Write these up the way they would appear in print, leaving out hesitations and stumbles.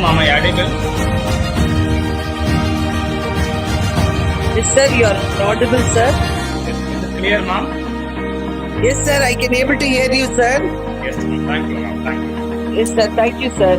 Am I audible? Yes, sir, you are audible, sir. Is it clear, ma'am? Yes, sir, I can able to hear you, sir. Yes, ma'am. Thank you, ma'am. Thank you. Yes, sir, thank you, sir.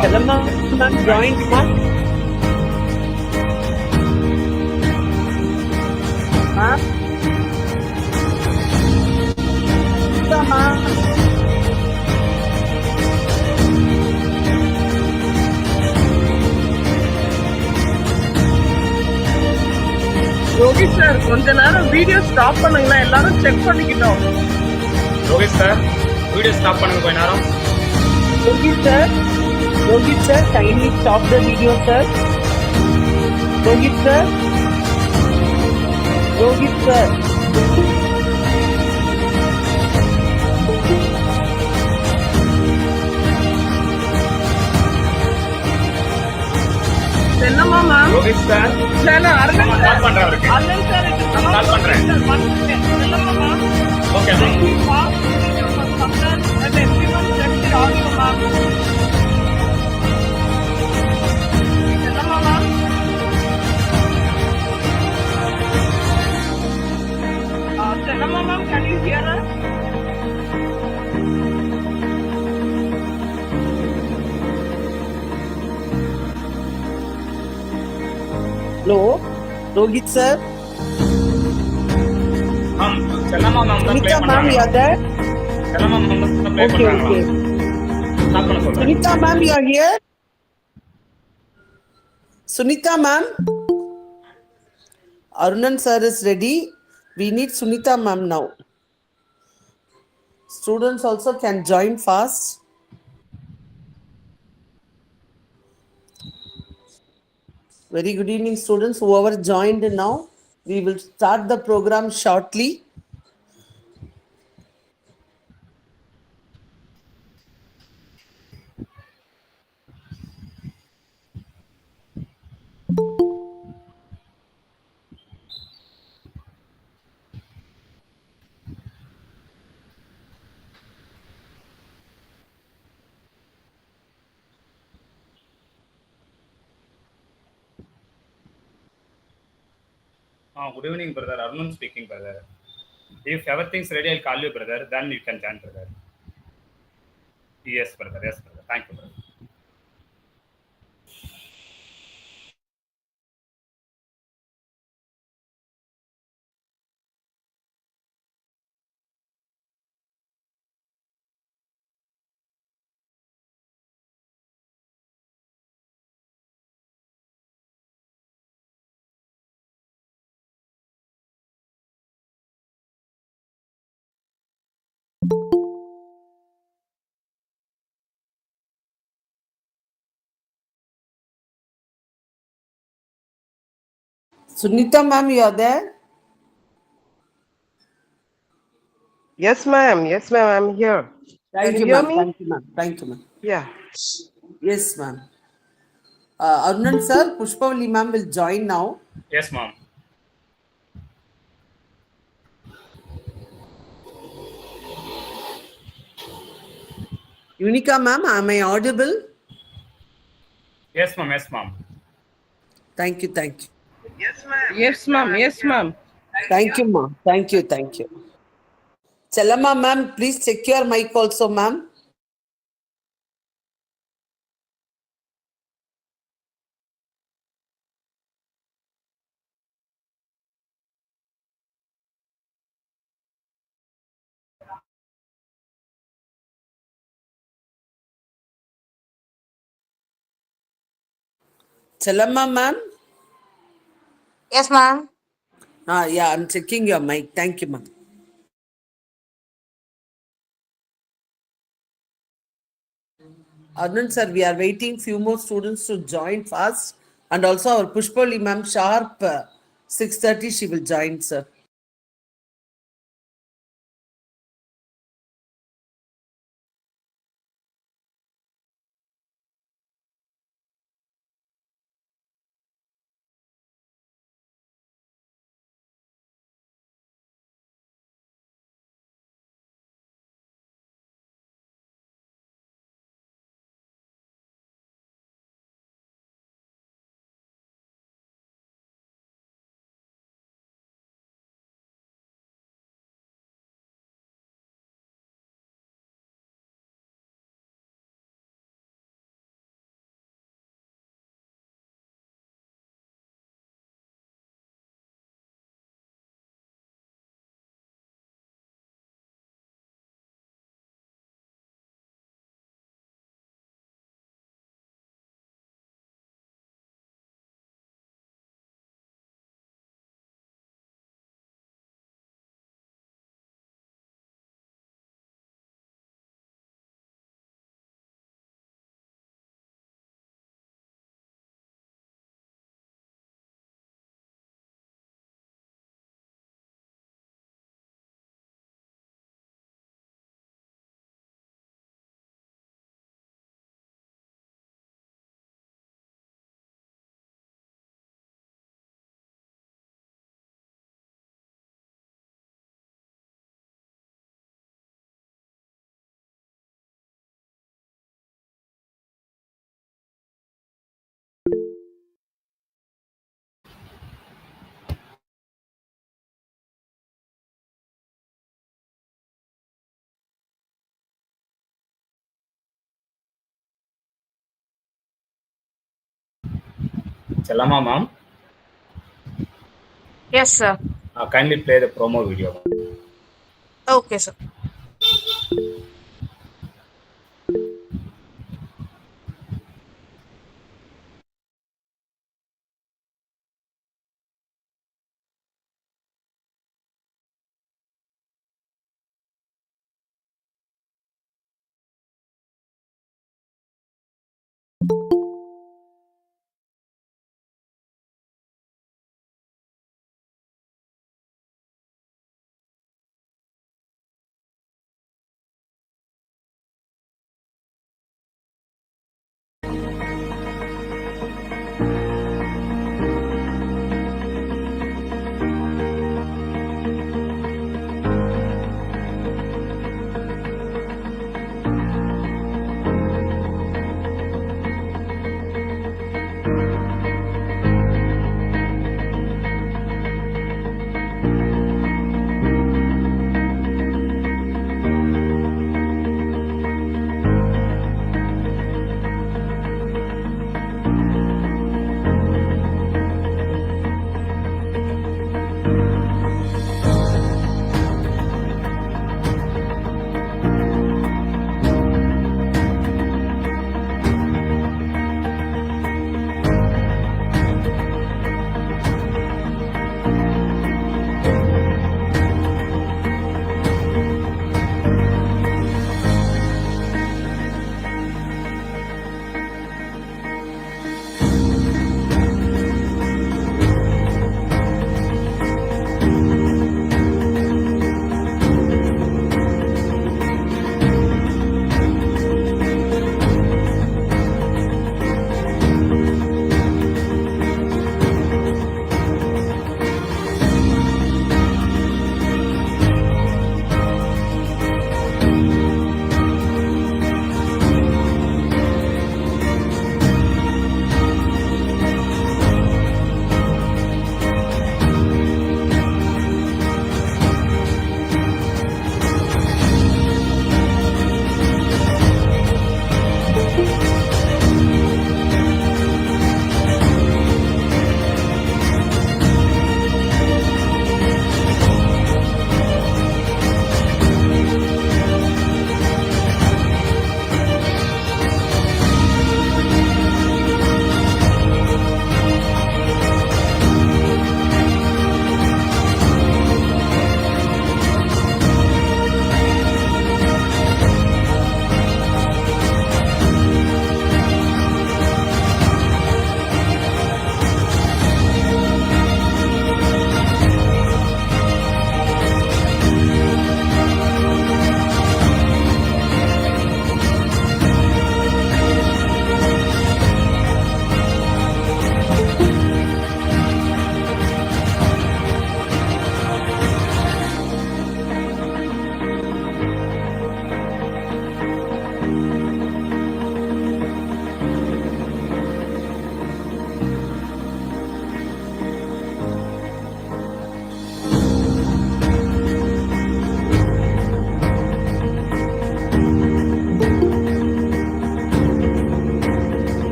Hello, ma'am, joined, ma'am. Ma'am? Sir, ma'am. Yogi sir கொஞ்ச நேரம் video stop பண்ணுங்களா, எல்லாரும் check பண்ணிக்கிட்டோம். Rohit sir, video stop பண்ணுங்க கொஞ்ச நேரம். Yogi sir, kindly stop the video, sir. Yogi sir. என்னம்மா ma'am? Rohit sir, Aravind நான் கால் பண்றேன் அவருக்கு. அரவிந்த் சார், நான் கால் பண்றேன். என்னம்மா ma'am? Okay ma'am. And everyone check the audio, ma'am. Chennai, ma'am, can you hear us? Hello, Rohit sir. Ma'am, Chennai ma'am தான் play Sunita ma'am, பண்றாங்க. you are there? Chennai ma'am தான் play Okay, பண்றாங்க. okay. Stop பண்ண சொல்றேன். Sunita ma'am, you are here? Sunita ma'am? Arunan sir is ready. We need Sunita ma'am now. Students also can join fast. Very good evening, students. Whoever joined now, we will start the program shortly. Good evening, brother. Arun speaking, brother. If everything's ready, I'll call you, brother. Then you can join, brother. Yes, brother. Yes, brother. Thank you, brother. Sunita ma'am, you are there? Yes, ma'am. Yes, ma'am. I'm here. Can Thank you you, hear ma'am. me? Thank you, ma'am. Thank you, ma'am. Yeah. Yes, ma'am. Arun sir, Pushpavali ma'am will join now. Yes, ma'am. Unica ma'am, am I audible? Yes, ma'am. Yes, ma'am. Thank you, thank you. Yes, ma'am. Yes, ma'am. Thank you, ma'am. Thank you, thank you. Chalama ma'am, please check your mic also, ma'am. Chalama ma'am. Yes, ma'am. Yeah, I'm checking your mic. Thank you, ma'am. Arun sir, we are waiting few more students to join fast. And also our Pushpavali ma'am, sharp 6:30, she will join, sir. Chalama, ma'am. Yes, sir. Kindly play the promo video. Okay, sir.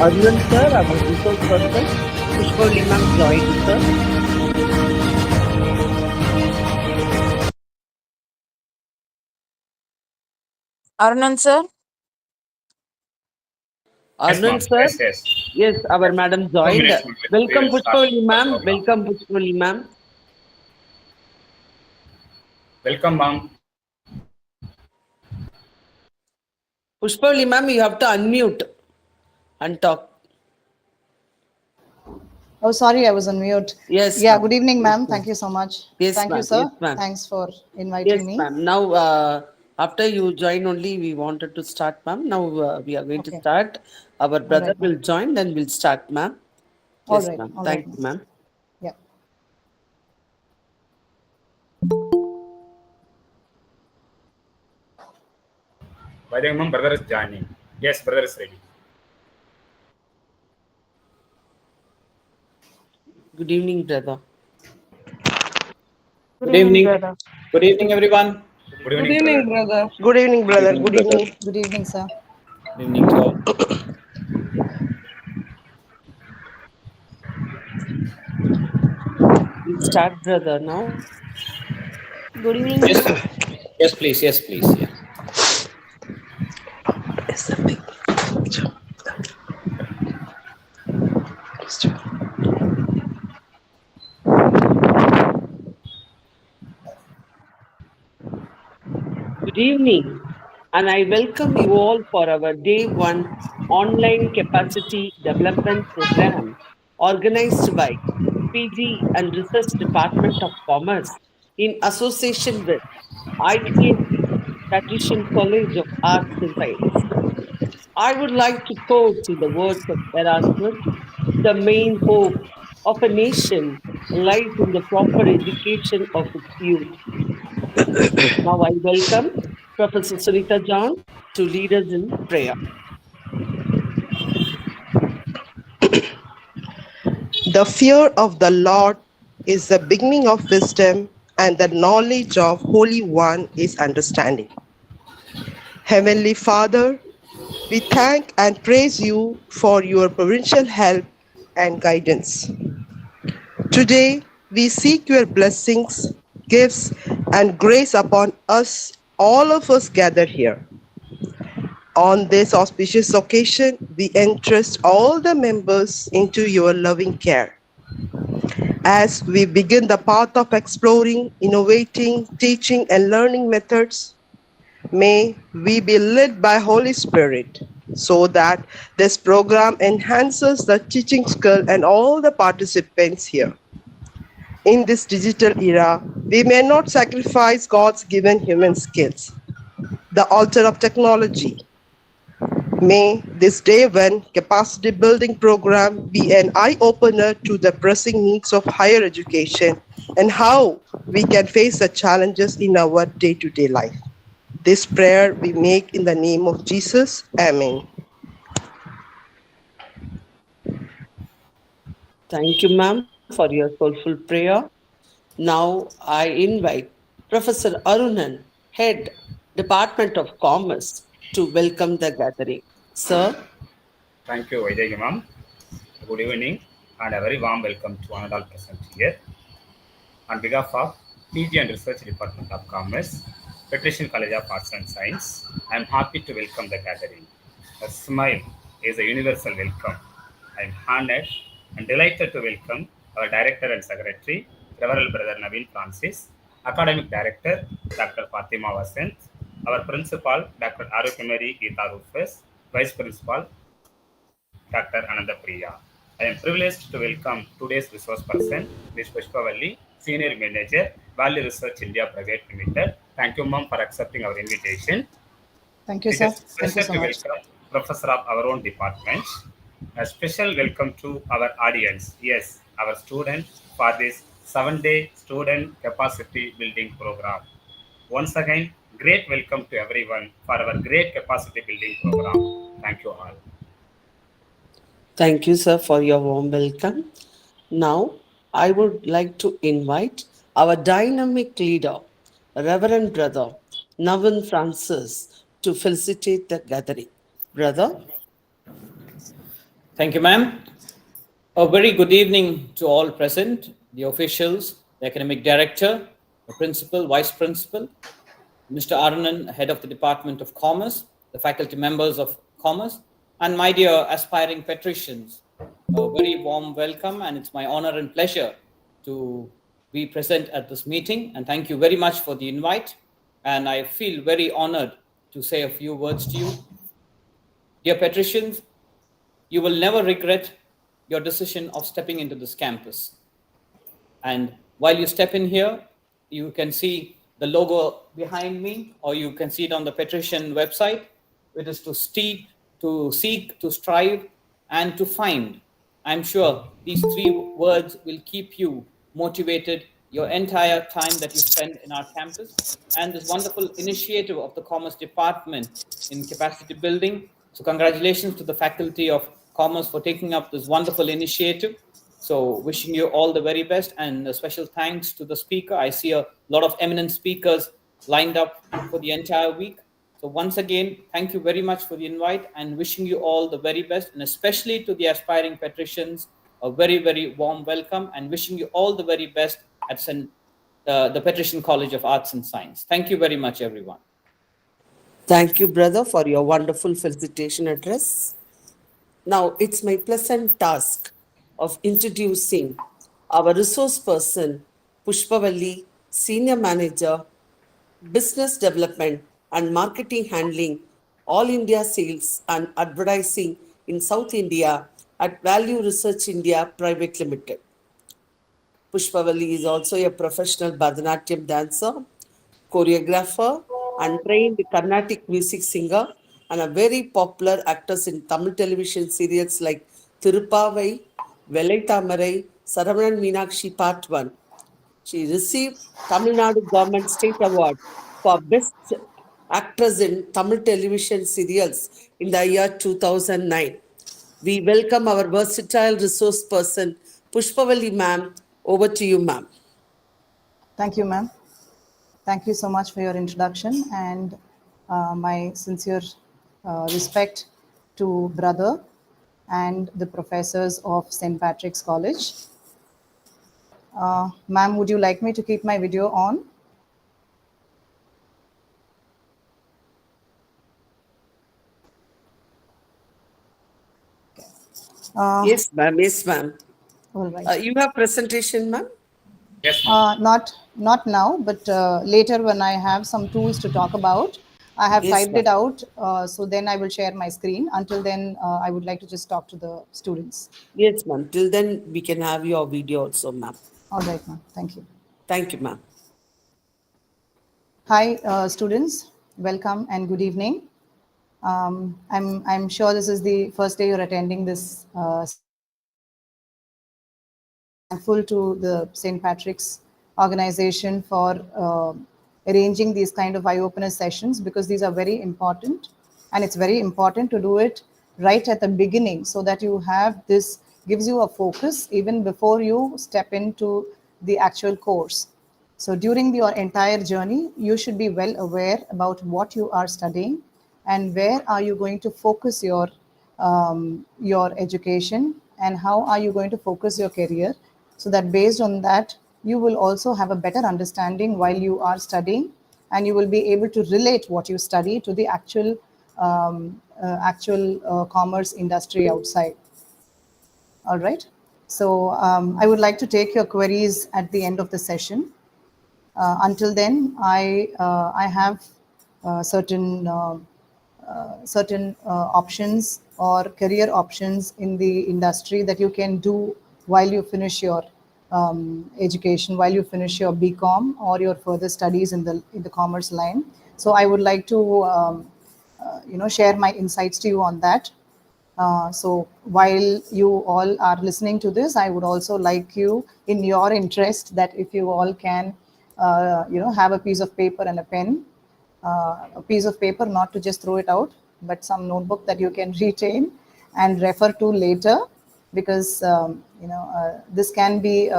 Arnan sir, our resource person. Pushpavali ma'am joined, sir. Arnan, sir. Yes, Arnan ma'am. sir, Yes, yes. yes, our madam 2 minutes. joined. We Welcome will start Pushpavali the ma'am. program. Welcome Pushpavali ma'am. Welcome, ma'am. Pushpavali ma'am, you have to unmute and talk. Oh, sorry, I was on mute. Yes, Yeah, ma'am. good evening, Yes, ma'am. ma'am. Thank you so much. Yes, Thank you, ma'am. Yes, sir. ma'am. Thanks for Yes, inviting me. ma'am. Now, after you join only, we wanted to start, ma'am. Now we are going to Okay. start. Our All brother right, ma'am. will join, then we'll start, ma'am. Yes, ma'am. All right, Thank ma'am. you, ma'am. Yeah. By the way, ma'am, brother is joining. Yes, brother is ready. Good evening, brother. Good Good evening, evening. brother. Good evening, everyone. Good Good evening, evening, brother. brother. Good evening, Good brother. evening, Good brother. evening. Good evening, sir. Good evening to all. We'll start, brother, now. Good evening, Yes, brother. yes, please. Yes, please. Yeah. Good evening, and I welcome you all for our Day-1 online capacity development program organized by PG and Research Department of Commerce in association with ITAC, Patrician College of Arts and Science. I would like to quote in the words of Erasmus: the main hope of a nation lies in the proper education of its youth. Now I welcome Professor Sunita John to lead us in prayer. The fear of the Lord is the beginning of wisdom, and the knowledge of Holy One is understanding. Heavenly Father, we thank and praise you for your providential help and guidance. Today, we seek your blessings, gifts, and grace upon us, all of us gathered here. On this auspicious occasion, we entrust all the members into your loving care. As we begin the path of exploring, innovating, teaching, and learning methods, may we be led by Holy Spirit so that this program enhances the teaching skill and all the participants here. In this digital era, we may not sacrifice God's given human skills. The altar of technology. May this Day-1 capacity building program be an eye-opener to the pressing needs of higher education and how we can face the challenges in our day-to-day life. This prayer we make in the name of Jesus. Amen. Thank you, ma'am, for your soulful prayer. Now I invite Professor Arunan, Head, Department of Commerce, to welcome the gathering. Sir, Thank you, Vaidegi, ma'am. Good evening and a very warm welcome to one and all present here. On behalf of PG and Research Department of Commerce, Patrician College of Arts and Science, I am happy to welcome the gathering. A smile is a universal welcome. I am honored and delighted to welcome our Director and Secretary, Reverend Brother Naveen Francis, Academic Director, Dr. Fatima Vasant, our Principal, Dr. Arukumari Geeta Rufus, Vice Principal, Dr. Anandapriya. I am privileged to welcome today's resource person, Ms. Pushpavalli, Senior Manager, Valley Research India Private Limited. Thank you, ma'am, for accepting our invitation. Thank you, It sir. is a Thank you pleasure so to much. welcome Professor of our own department. A special welcome to our audience, yes, our students for this 7-day student capacity building program. Once again, great welcome to everyone for our great capacity building program. Thank you all. thank you, sir, for your warm welcome. Now I would like to invite our dynamic leader, Reverend Brother Navin Francis, to facilitate the gathering. Brother, Thank you, ma'am. A very good evening to all present, the officials, the academic director, the principal, vice principal, Mr. Arundan, head of the Department of Commerce, the faculty members of Commerce, and my dear aspiring patricians. A very warm welcome, and it's my honor and pleasure to be present at this meeting. And thank you very much for the invite. And I feel very honored to say a few words to you. Dear patricians, you will never regret your decision of stepping into this campus. And while you step in here, you can see the logo behind me, or you can see it on the Patrician website. It is to seek, to strive, and to find. I'm sure these three words will keep you motivated your entire time that you spend in our campus. And this wonderful initiative of the Commerce Department in capacity building. So congratulations to the Faculty of Commerce for taking up this wonderful initiative. So wishing you all the very best, and a special thanks to the speaker. I see a lot of eminent speakers lined up for the entire week. So once again, thank you very much for the invite, and wishing you all the very best, and especially to the aspiring patricians, a very, very warm welcome, and wishing you all the very best at the Patrician College of Arts and Science. Thank you very much, everyone. Thank you, brother, for your wonderful felicitation address. Now, it's my pleasant task of introducing our resource person, Pushpavalli, Senior Manager, Business Development and Marketing Handling, All India Sales and Advertising in South India at Value Research India Private Limited. Pushpavalli is also a professional Bharatanatyam dancer, choreographer, and trained Carnatic music singer, and a very popular actress in Tamil television serials like Tirupavai, Velai Tamarai, Saravanan Meenakshi Part 1. She received Tamil Nadu Government State Award for Best Actress in Tamil television serials in the year 2009. We welcome our versatile resource person, Pushpavalli ma'am. Over to you, ma'am. Thank you, ma'am. Thank you so much for your introduction, and my sincere respect to brother and the professors of St. Patrick's College. Ma'am, would you like me to keep my video on? Yes, ma'am. Yes, ma'am. All right. You have presentation, ma'am? Yes. Not now, but later when I have some tools to talk about. I have Yes, typed ma'am. it out, so then I will share my screen. Until then, I would like to just talk to the students. Yes, ma'am. Till then, we can have your video also, ma'am. All right, ma'am. Thank you. Thank you, ma'am. Hi, students. Welcome and good evening. I'm sure this is the first day you're attending this. Thankful to the St. Patrick's organization for arranging these kind of eye-opener sessions, because these are very important, and it's very important to do it right at the beginning, so that you have this, gives you a focus even before you step into the actual course. So during your entire journey, you should be well aware about what you are studying and where are you going to focus your education, and how are you going to focus your career, so that based on that, you will also have a better understanding while you are studying, and you will be able to relate what you study to the actual commerce industry outside. All right. So I would like to take your queries at the end of the session. Until then, I have certain options or career options in the industry that you can do while you finish your education, while you finish your BCom or your further studies in the commerce line. So I would like to share my insights to you on that. So while you all are listening to this, I would also like you, in your interest, that if you all can have a piece of paper and a pen, a piece of paper, not to just throw it out, but some notebook that you can retain and refer to later, because this can be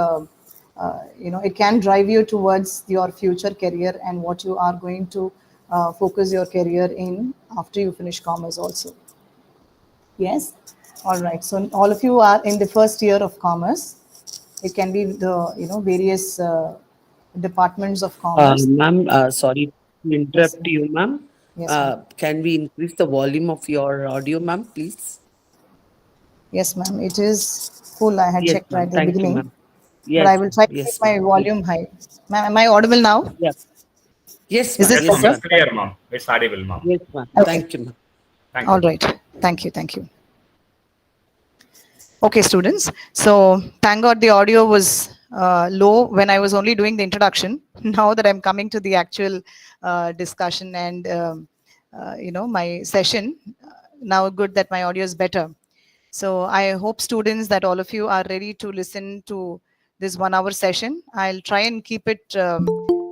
it can drive you towards your future career and what you are going to focus your career in after you finish commerce also. Yes. All right. So all of you are in the first year of commerce. It can be the various departments of commerce. Ma'am, sorry to Yes, interrupt you, ma'am. yes, ma'am. Can we increase the volume of your audio, ma'am, please? Yes, ma'am. It is full. I had Yes, checked right ma'am. at the Thank you, beginning, ma'am. but Yes, I will ma'am. try to keep Yes, my ma'am. volume high. Ma'am, am I audible now? Yeah. Yes, Is ma'am. this Yes, Yes, ma'am. better? It's ma'am. clear, ma'am. It's audible, ma'am. Yes, ma'am. Okay. Thank you, ma'am. Thank you, All ma'am. right. Thank you. Thank you. Okay, students. So thank God the audio was low when I was only doing the introduction. Now that I'm coming to the actual discussion and my session, now good that my audio is better. So I hope students that all of you are ready to listen to this 1 hour session. I'll try and keep it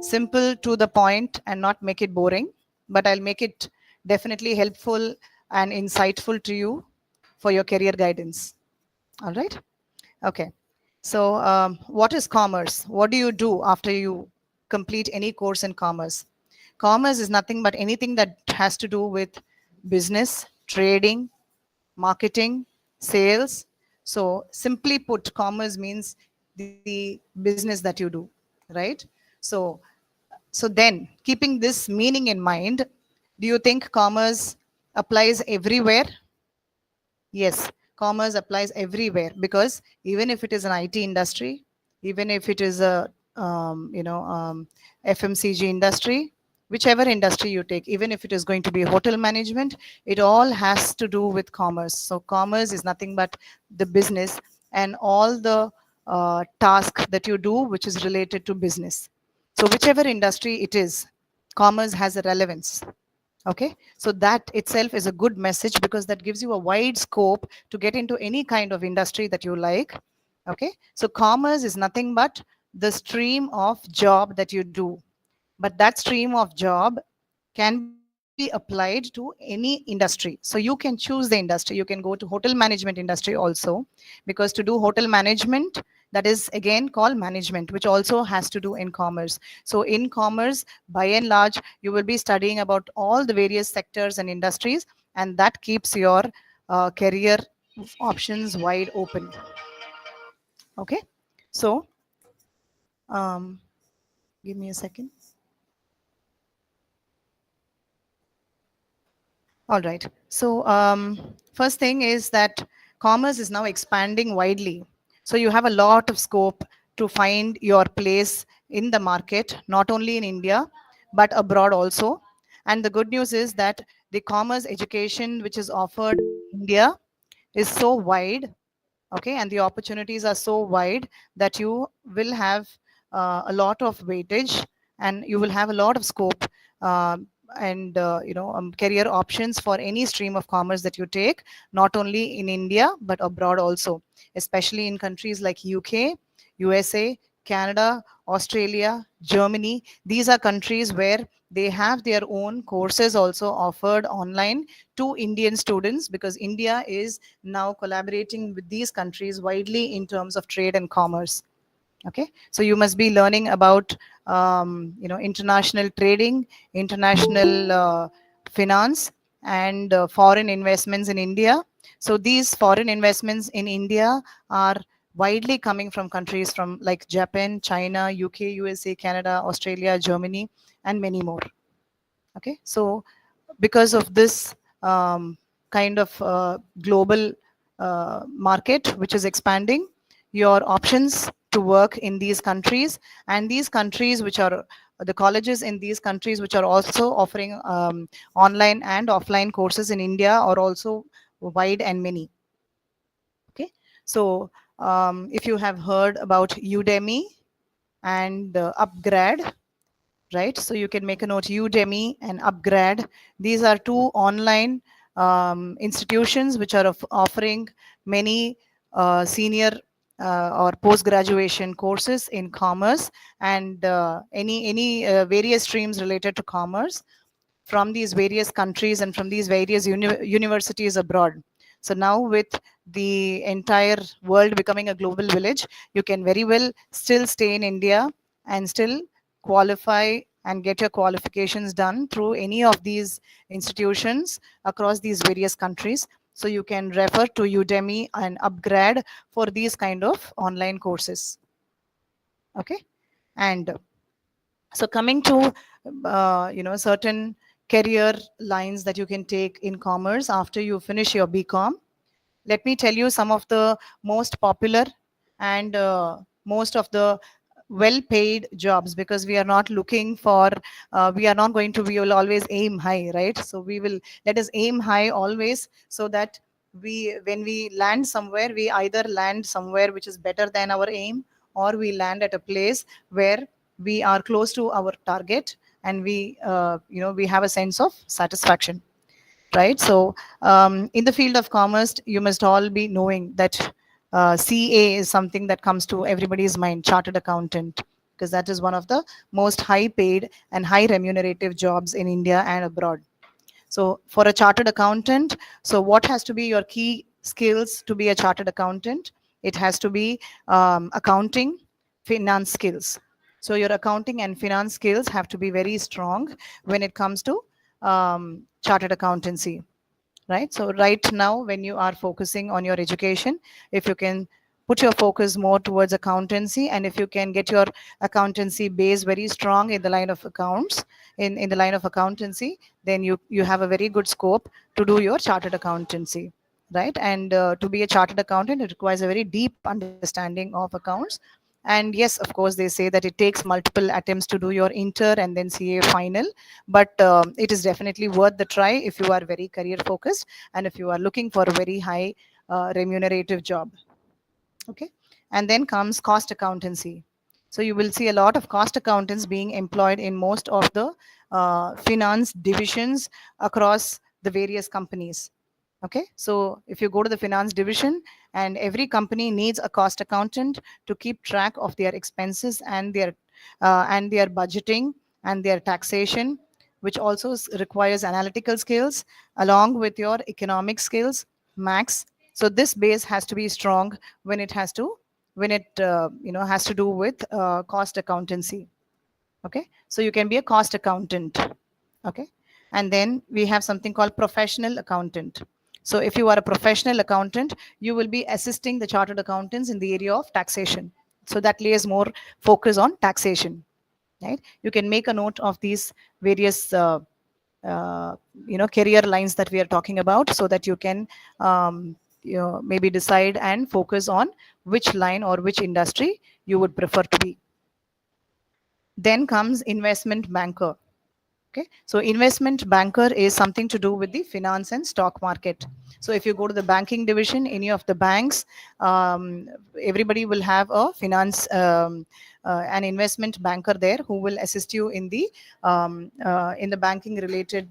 simple to the point and not make it boring, but I'll make it definitely helpful and insightful to you for your career guidance. All right. Okay. So what is commerce? What do you do after you complete any course in commerce? Commerce is nothing but anything that has to do with business, trading, marketing, sales. So simply put, commerce means the business that you do, right? So then keeping this meaning in mind, do you think commerce applies everywhere? Yes, commerce applies everywhere because even if it is an IT industry, even if it is a FMCG industry, whichever industry you take, even if it is going to be hotel management, it all has to do with commerce. So commerce is nothing but the business and all the task that you do, which is related to business. So whichever industry it is, commerce has a relevance. Okay, so that itself is a good message because that gives you a wide scope to get into any kind of industry that you like. Okay, so commerce is nothing but the stream of job that you do, but that stream of job can be applied to any industry. So you can choose the industry. You can go to hotel management industry also, because to do hotel management, that is again called management, which also has to do in commerce. So in commerce, by and large, you will be studying about all the various sectors and industries, and that keeps your career options wide open. Okay, so give me a second. All right. So first thing is that commerce is now expanding widely. So you have a lot of scope to find your place in the market, not only in India, but abroad also. And the good news is that the commerce education which is offered in India is so wide, okay, and the opportunities are so wide that you will have a lot of weightage and you will have a lot of scope uh, and career options for any stream of commerce that you take, not only in India but abroad also, especially in countries like UK, USA, Canada, Australia, Germany. These are countries where they have their own courses also offered online to Indian students, because India is now collaborating with these countries widely in terms of trade and commerce. Okay, so you must be learning about international trading, international finance, and foreign investments in India. So these foreign investments in India are widely coming from countries from like Japan, China, UK, USA, Canada, Australia, Germany, and many more. Okay, so because of this kind of global market which is expanding, your options to work in these countries, and these countries which are the colleges in these countries which are also offering online and offline courses in India are also wide and many. Okay, so if you have heard about Udemy and Upgrad, right? So you can make a note, Udemy and Upgrad. These are two online institutions which are offering many senior or post-graduation courses in commerce and any various streams related to commerce from these various countries and from these various universities abroad. So now with the entire world becoming a global village, you can very well still stay in India and still qualify and get your qualifications done through any of these institutions across these various countries. So you can refer to Udemy and upgrade for these kind of online courses. Okay. And so coming to certain career lines that you can take in commerce after you finish your BCom, let me tell you some of the most popular and most of the well paid jobs, because we are not looking for we are not going to, we will always aim high, right? So we will, let us aim high always, so that we, when we land somewhere, we either land somewhere which is better than our aim, or we land at a place where we are close to our target, and we we have a sense of satisfaction, right? So in the field of commerce, you must all be knowing that CA is something that comes to everybody's mind, chartered accountant, because that is one of the most high paid and high remunerative jobs in India and abroad. So for a chartered accountant, so what has to be your key skills to be a chartered accountant? It has to be accounting, finance skills. So your accounting and finance skills have to be very strong when it comes to chartered accountancy, right? So right now, when you are focusing on your education, if you can put your focus more towards accountancy, and if you can get your accountancy base very strong in the line of accounts, in the line of accountancy, then you have a very good scope to do your chartered accountancy, right? And to be a chartered accountant, it requires a very deep understanding of accounts. And yes, of course, they say that it takes multiple attempts to do your inter and then CA final, but it is definitely worth the try if you are very career focused and if you are looking for a very high remunerative job. Okay. And then comes cost accountancy. So you will see a lot of cost accountants being employed in most of the finance divisions across the various companies. Okay, so if you go to the finance division, and every company needs a cost accountant to keep track of their expenses and their budgeting and their taxation, which also requires analytical skills along with your economic skills, max. So this base has to be strong when it has to, when it has to do with cost accountancy. Okay, so you can be a cost accountant. Okay, and then we have something called professional accountant. So if you are a professional accountant, you will be assisting the chartered accountants in the area of taxation. So that lays more focus on taxation, right? You can make a note of these various career lines that we are talking about, so that you can maybe decide and focus on which line or which industry you would prefer to be. Then comes investment banker. Okay, so investment banker is something to do with the finance and stock market. So if you go to the banking division, any of the banks, everybody will have a finance, an investment banker there who will assist you in the banking related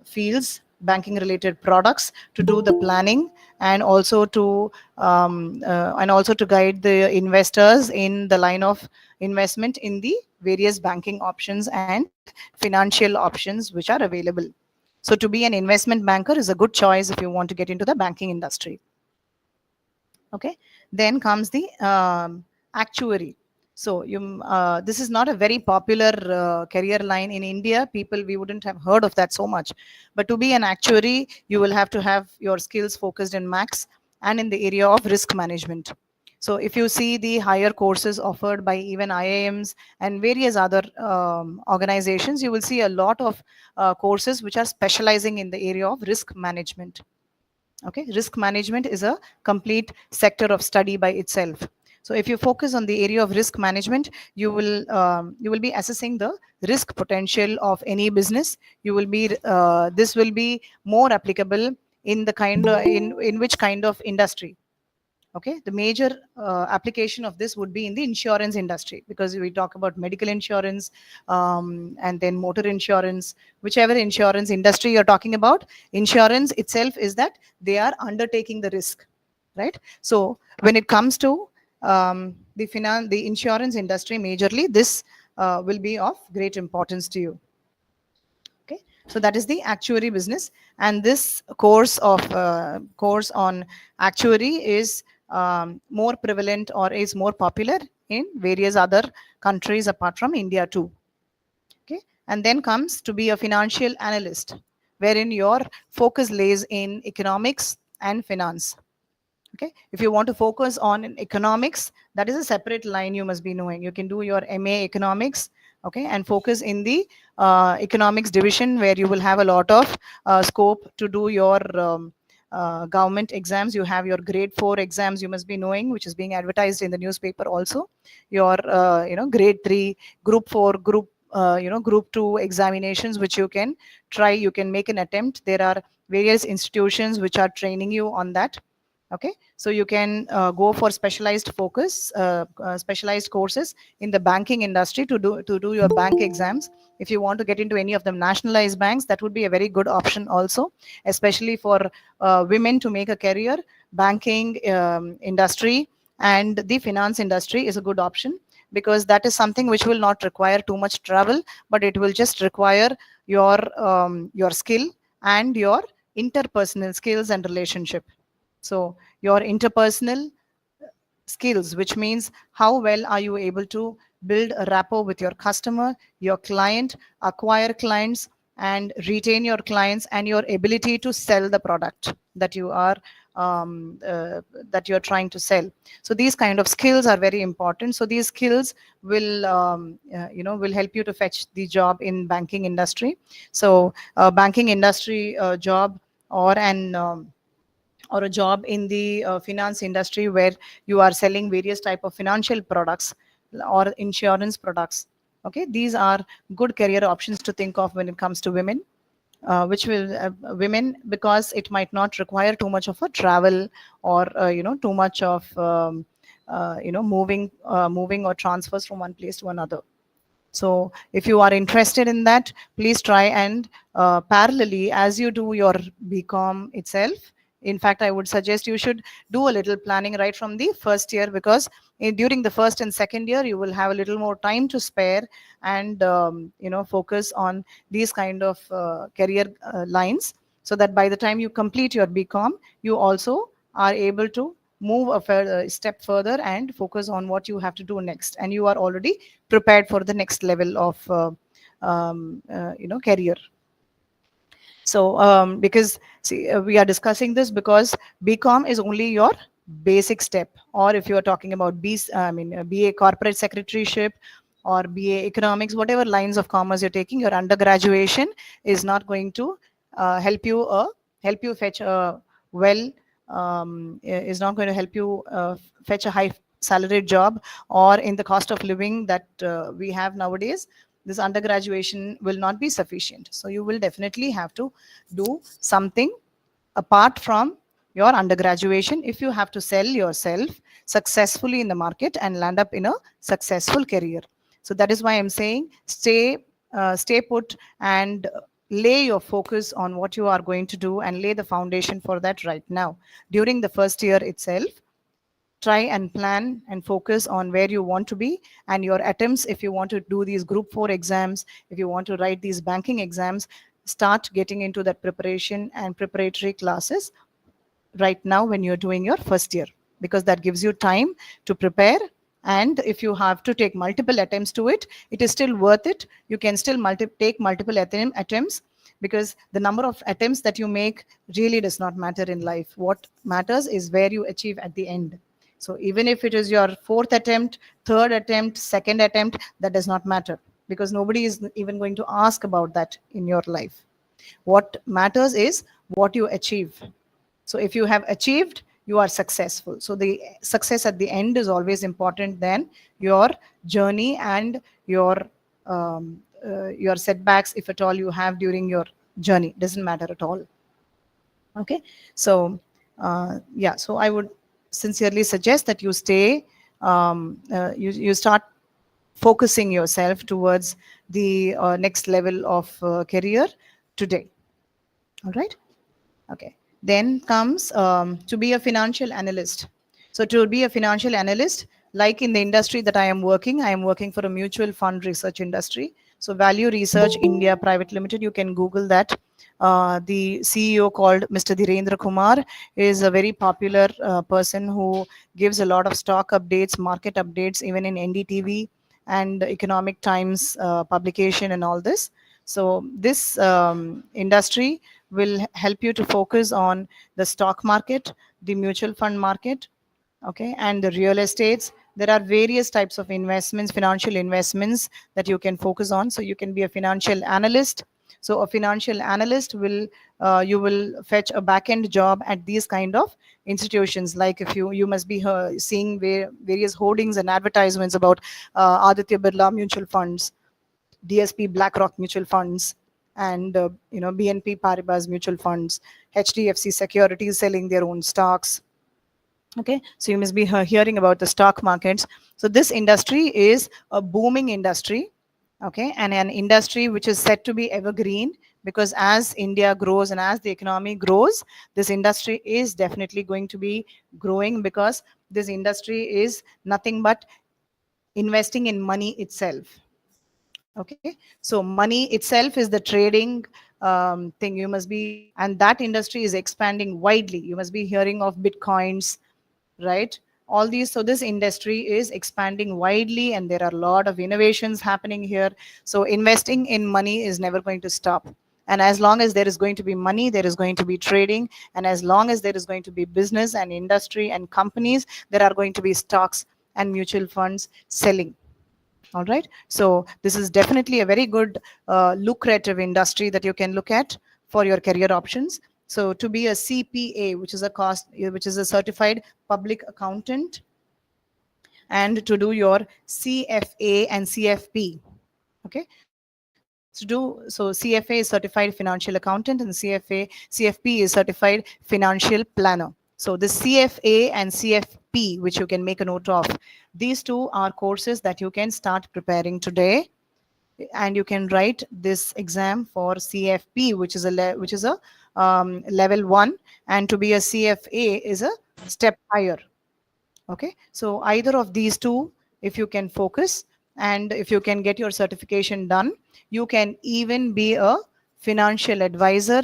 fields, banking related products, to do the planning, and also to guide the investors in the line of investment in the various banking options and financial options which are available. So to be an investment banker is a good choice if you want to get into the banking industry. Okay, then comes the actuary. So this is not a very popular career line in India. People, we wouldn't have heard of that so much. But to be an actuary, you will have to have your skills focused in max and in the area of risk management. So if you see the higher courses offered by even IIMs and various other organizations, you will see a lot of courses which are specializing in the area of risk management. Okay, risk management is a complete sector of study by itself. So if you focus on the area of risk management, you will be assessing the risk potential of any business. You will be this will be more applicable in the in which kind of industry. Okay, the major application of this would be in the insurance industry, because we talk about medical insurance and then motor insurance. Whichever insurance industry you're talking about, insurance itself is that they are undertaking the risk, right? So when it comes to the insurance industry, majorly this will be of great importance to you. Okay, so that is the actuary business, and this course on actuary is more prevalent, or is more popular in various other countries apart from India too. Okay, and then comes to be a financial analyst. wherein your focus lays in economics and finance. Okay, if you want to focus on economics, that is a separate line you must be knowing. You can do your MA economics, okay, and focus in the economics division, where you will have a lot of scope to do your government exams. You have your grade 4 exams you must be knowing, which is being advertised in the newspaper also. Your grade 3, group 4, group 2 examinations, which you can try, you can make an attempt. There are various institutions which are training you on that. Okay, so you can go for specialized specialized courses in the banking industry to do your bank exams. If you want to get into any of the nationalized banks, that would be a very good option also, especially for women to make a career. Banking industry and the finance industry is a good option, because that is something which will not require too much travel, but it will just require your skill and your interpersonal skills and relationship. So your interpersonal skills, which means how well are you able to build a rapport with your customer, your client, acquire clients and retain your clients, and your ability to sell the product that you are that you're trying to sell. So these kind of skills are very important. So these skills will will help you to fetch the job in banking industry. So banking industry job, or an or a job in the finance industry, where you are selling various type of financial products or insurance products. Okay, these are good career options to think of when it comes to women, which will women, because it might not require too much of a travel, or too much of moving or transfers from one place to another. So if you are interested in that, please try and parallelly, as you do your BCom itself, in fact, I would suggest you should do a little planning right from the first year, because during the first and second year, you will have a little more time to spare, and focus on these kind of career lines, so that by the time you complete your BCom, you also are able to move a step further and focus on what you have to do next, and you are already prepared for the next level of career. So because see, we are discussing this because BCom is only your basic step, or if you are talking about BA corporate secretaryship or BA economics, whatever lines of commerce you're taking, your undergraduation is not going to help you fetch a well is not going to help you fetch a high salaried job, or in the cost of living that we have nowadays. This undergraduation will not be sufficient. So you will definitely have to do something apart from your undergraduation if you have to sell yourself successfully in the market and land up in a successful career. So that is why I'm saying stay put and lay your focus on what you are going to do, and lay the foundation for that right now during the first year itself. Try and plan and focus on where you want to be, and your attempts, if you want to do these group 4 exams, if you want to write these banking exams, start getting into that preparation and preparatory classes right now when you're doing your first year, because that gives you time to prepare. And if you have to take multiple attempts to it, it is still worth it. You can still take multiple attempts, because the number of attempts that you make really does not matter in life. What matters is where you achieve at the end. So even if it is your 4th attempt, 3rd attempt, 2nd attempt, that does not matter, because nobody is even going to ask about that in your life. What matters is what you achieve. So if you have achieved, you are successful. So the success at the end is always important than your journey and your setbacks, if at all you have during your journey. Doesn't matter at all. Okay, so yeah, so I would sincerely suggest that you stay, you start focusing yourself towards the next level of career today. All right. Okay. Then comes to be a financial analyst. So to be a financial analyst, like in the industry that I am working for a mutual fund research industry. So Value Research India Private Limited, you can Google that. The CEO, called Mr. Dhirendra Kumar, is a very popular person who gives a lot of stock updates, market updates, even in NDTV and Economic Times publication and all this. So this industry will help you to focus on the stock market, the mutual fund market, okay, and the real estates. There are various types of investments, financial investments that you can focus on. So you can be a financial analyst. So a financial analyst will you will fetch a back-end job at these kind of institutions. Like if you must be seeing various hoardings and advertisements about Aditya Birla mutual funds, DSP BlackRock mutual funds, and BNP Paribas mutual funds, HDFC Securities selling their own stocks. Okay, so you must be hearing about the stock markets. So this industry is a booming industry, okay, and an industry which is set to be evergreen, because as India grows and as the economy grows, this industry is definitely going to be growing, because this industry is nothing but investing in money itself. Okay, so money itself is the trading thing. You must be, and that industry is expanding widely. You must be hearing of bitcoins, right? All these, so this industry is expanding widely, and there are a lot of innovations happening here. So investing in money is never going to stop. And as long as there is going to be money, there is going to be trading. And as long as there is going to be business and industry and companies, there are going to be stocks and mutual funds selling. All right, so this is definitely a very good lucrative industry that you can look at for your career options. So to be a CPA, which is a certified public accountant, and to do your CFA and CFP. Okay, so CFA is certified financial accountant, and CFP is certified financial planner. So the CFA and CFP, which you can make a note of, these two are courses that you can start preparing today, and you can write this exam for CFP, which is a level 1, and to be a CFA is a step higher. Okay, so either of these two, if you can focus and if you can get your certification done, you can even be a financial advisor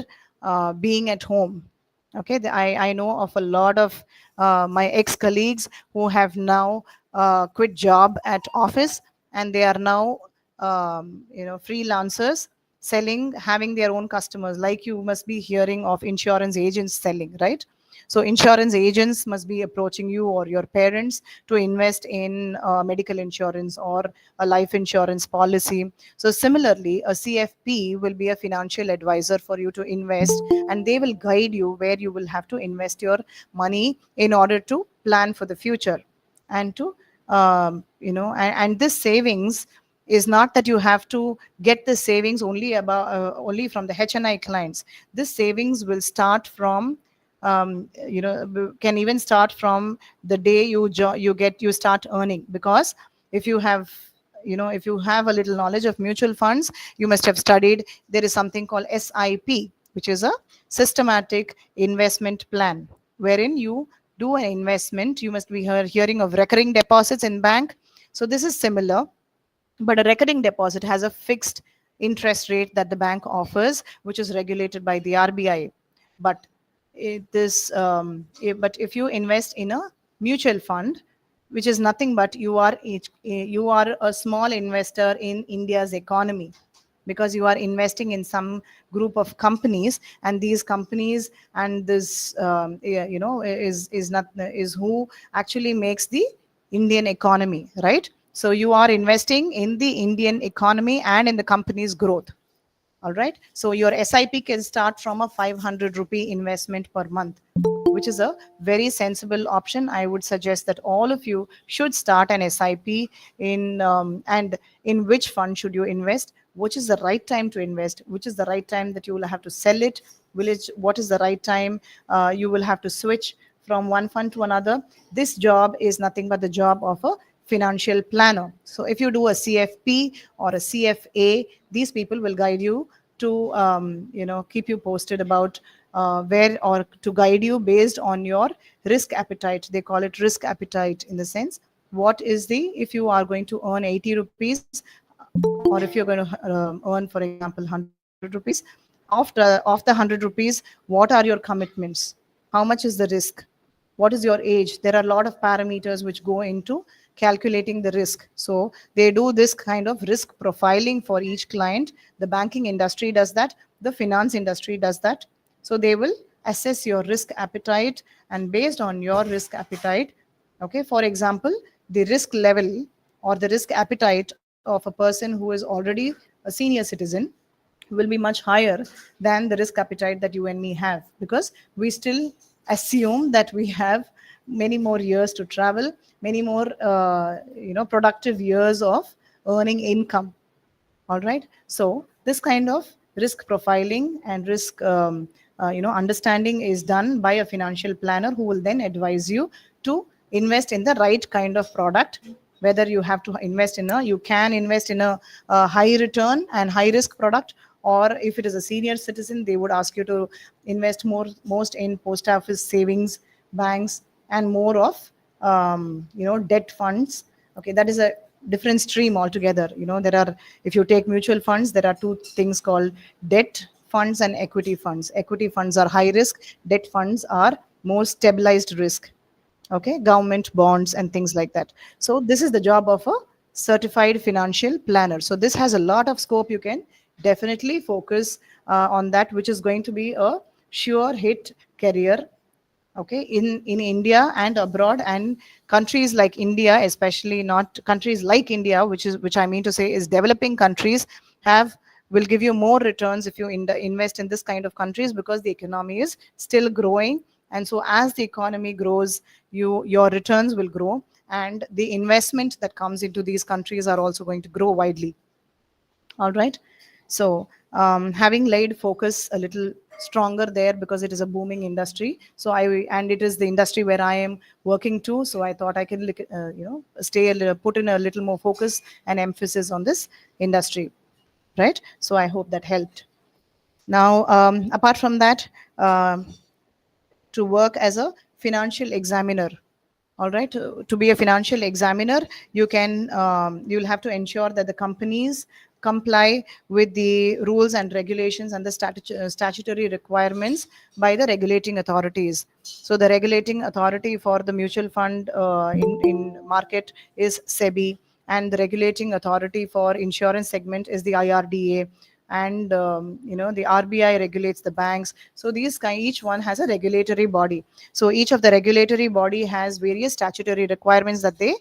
being at home. Okay, I know of a lot of my ex-colleagues who have now quit job at office, and they are now freelancers selling, having their own customers. Like you must be hearing of insurance agents selling, right? So insurance agents must be approaching you or your parents to invest in medical insurance or a life insurance policy. So similarly, a CFP will be a financial advisor for you to invest, and they will guide you where you will have to invest your money in order to plan for the future. And to and this savings is not that you have to get the savings only from the HNI clients. This savings will start from can even start from the day you start earning. Because if you have if you have a little knowledge of mutual funds, you must have studied there is something called SIP, which is a systematic investment plan, wherein you do an investment. You must be hearing of recurring deposits in bank. So this is similar, but a recurring deposit has a fixed interest rate that the bank offers, which is regulated by the RBI. But but if you invest in a mutual fund, which is nothing but you are a small investor in India's economy, because you are investing in some group of companies, and these companies and this is who actually makes the Indian economy, right? So you are investing in the Indian economy and in the company's growth. All right, so your SIP can start from a 500 rupee investment per month, which is a very sensible option. I would suggest that all of you should start an SIP in and in which fund should you invest, which is the right time to invest, which is the right time that you will have to sell it, what is the right time you will have to switch from one fund to another. This job is nothing but the job of a financial planner. So if you do a CFP or a CFA, these people will guide you to keep you posted about where, or to guide you based on your risk appetite. They call it risk appetite, in the sense, what is the, if you are going to earn 80 rupees, or if you're going to earn, for example, 100 rupees, of the 100 rupees, what are your commitments? How much is the risk? What is your age? There are a lot of parameters which go into calculating the risk. So they do this kind of risk profiling for each client. The banking industry does that, the finance industry does that. So they will assess your risk appetite, and based on your risk appetite, okay, for example, the risk level or the risk appetite of a person who is already a senior citizen will be much higher than the risk appetite that you and me have, because we still assume that we have many more years to travel, many more productive years of earning income. All right, so this kind of risk profiling and risk understanding is done by a financial planner, who will then advise you to invest in the right kind of product, whether you have to invest in a you can invest in a high return and high risk product, or if it is a senior citizen, they would ask you to invest most in post office savings banks, and more of debt funds. Okay, that is a different stream altogether. There are, if you take mutual funds, there are two things called debt funds and equity funds. Equity funds are high risk, debt funds are more stabilized risk. Okay, government bonds and things like that. So this is the job of a certified financial planner. So this has a lot of scope. You can definitely focus on that, which is going to be a sure hit career, okay, in India and abroad. And countries like India, especially, not countries like India, which I mean to say is developing countries, have will give you more returns if you invest in this kind of countries, because the economy is still growing. And so as the economy grows, your returns will grow, and the investment that comes into these countries are also going to grow widely. All right, so having laid focus a little stronger there, because it is a booming industry, so and it is the industry where I am working too, so I thought I can put in a little more focus and emphasis on this industry, right? So I hope that helped. Now, apart from that, to work as a financial examiner, all right, to be a financial examiner, you'll have to ensure that the companies comply with the rules and regulations and the statutory requirements by the regulating authorities. So the regulating authority for the mutual fund in market is SEBI, and the regulating authority for insurance segment is the IRDA, and the RBI regulates the banks. So each one has a regulatory body. So each of the regulatory body has various statutory requirements that they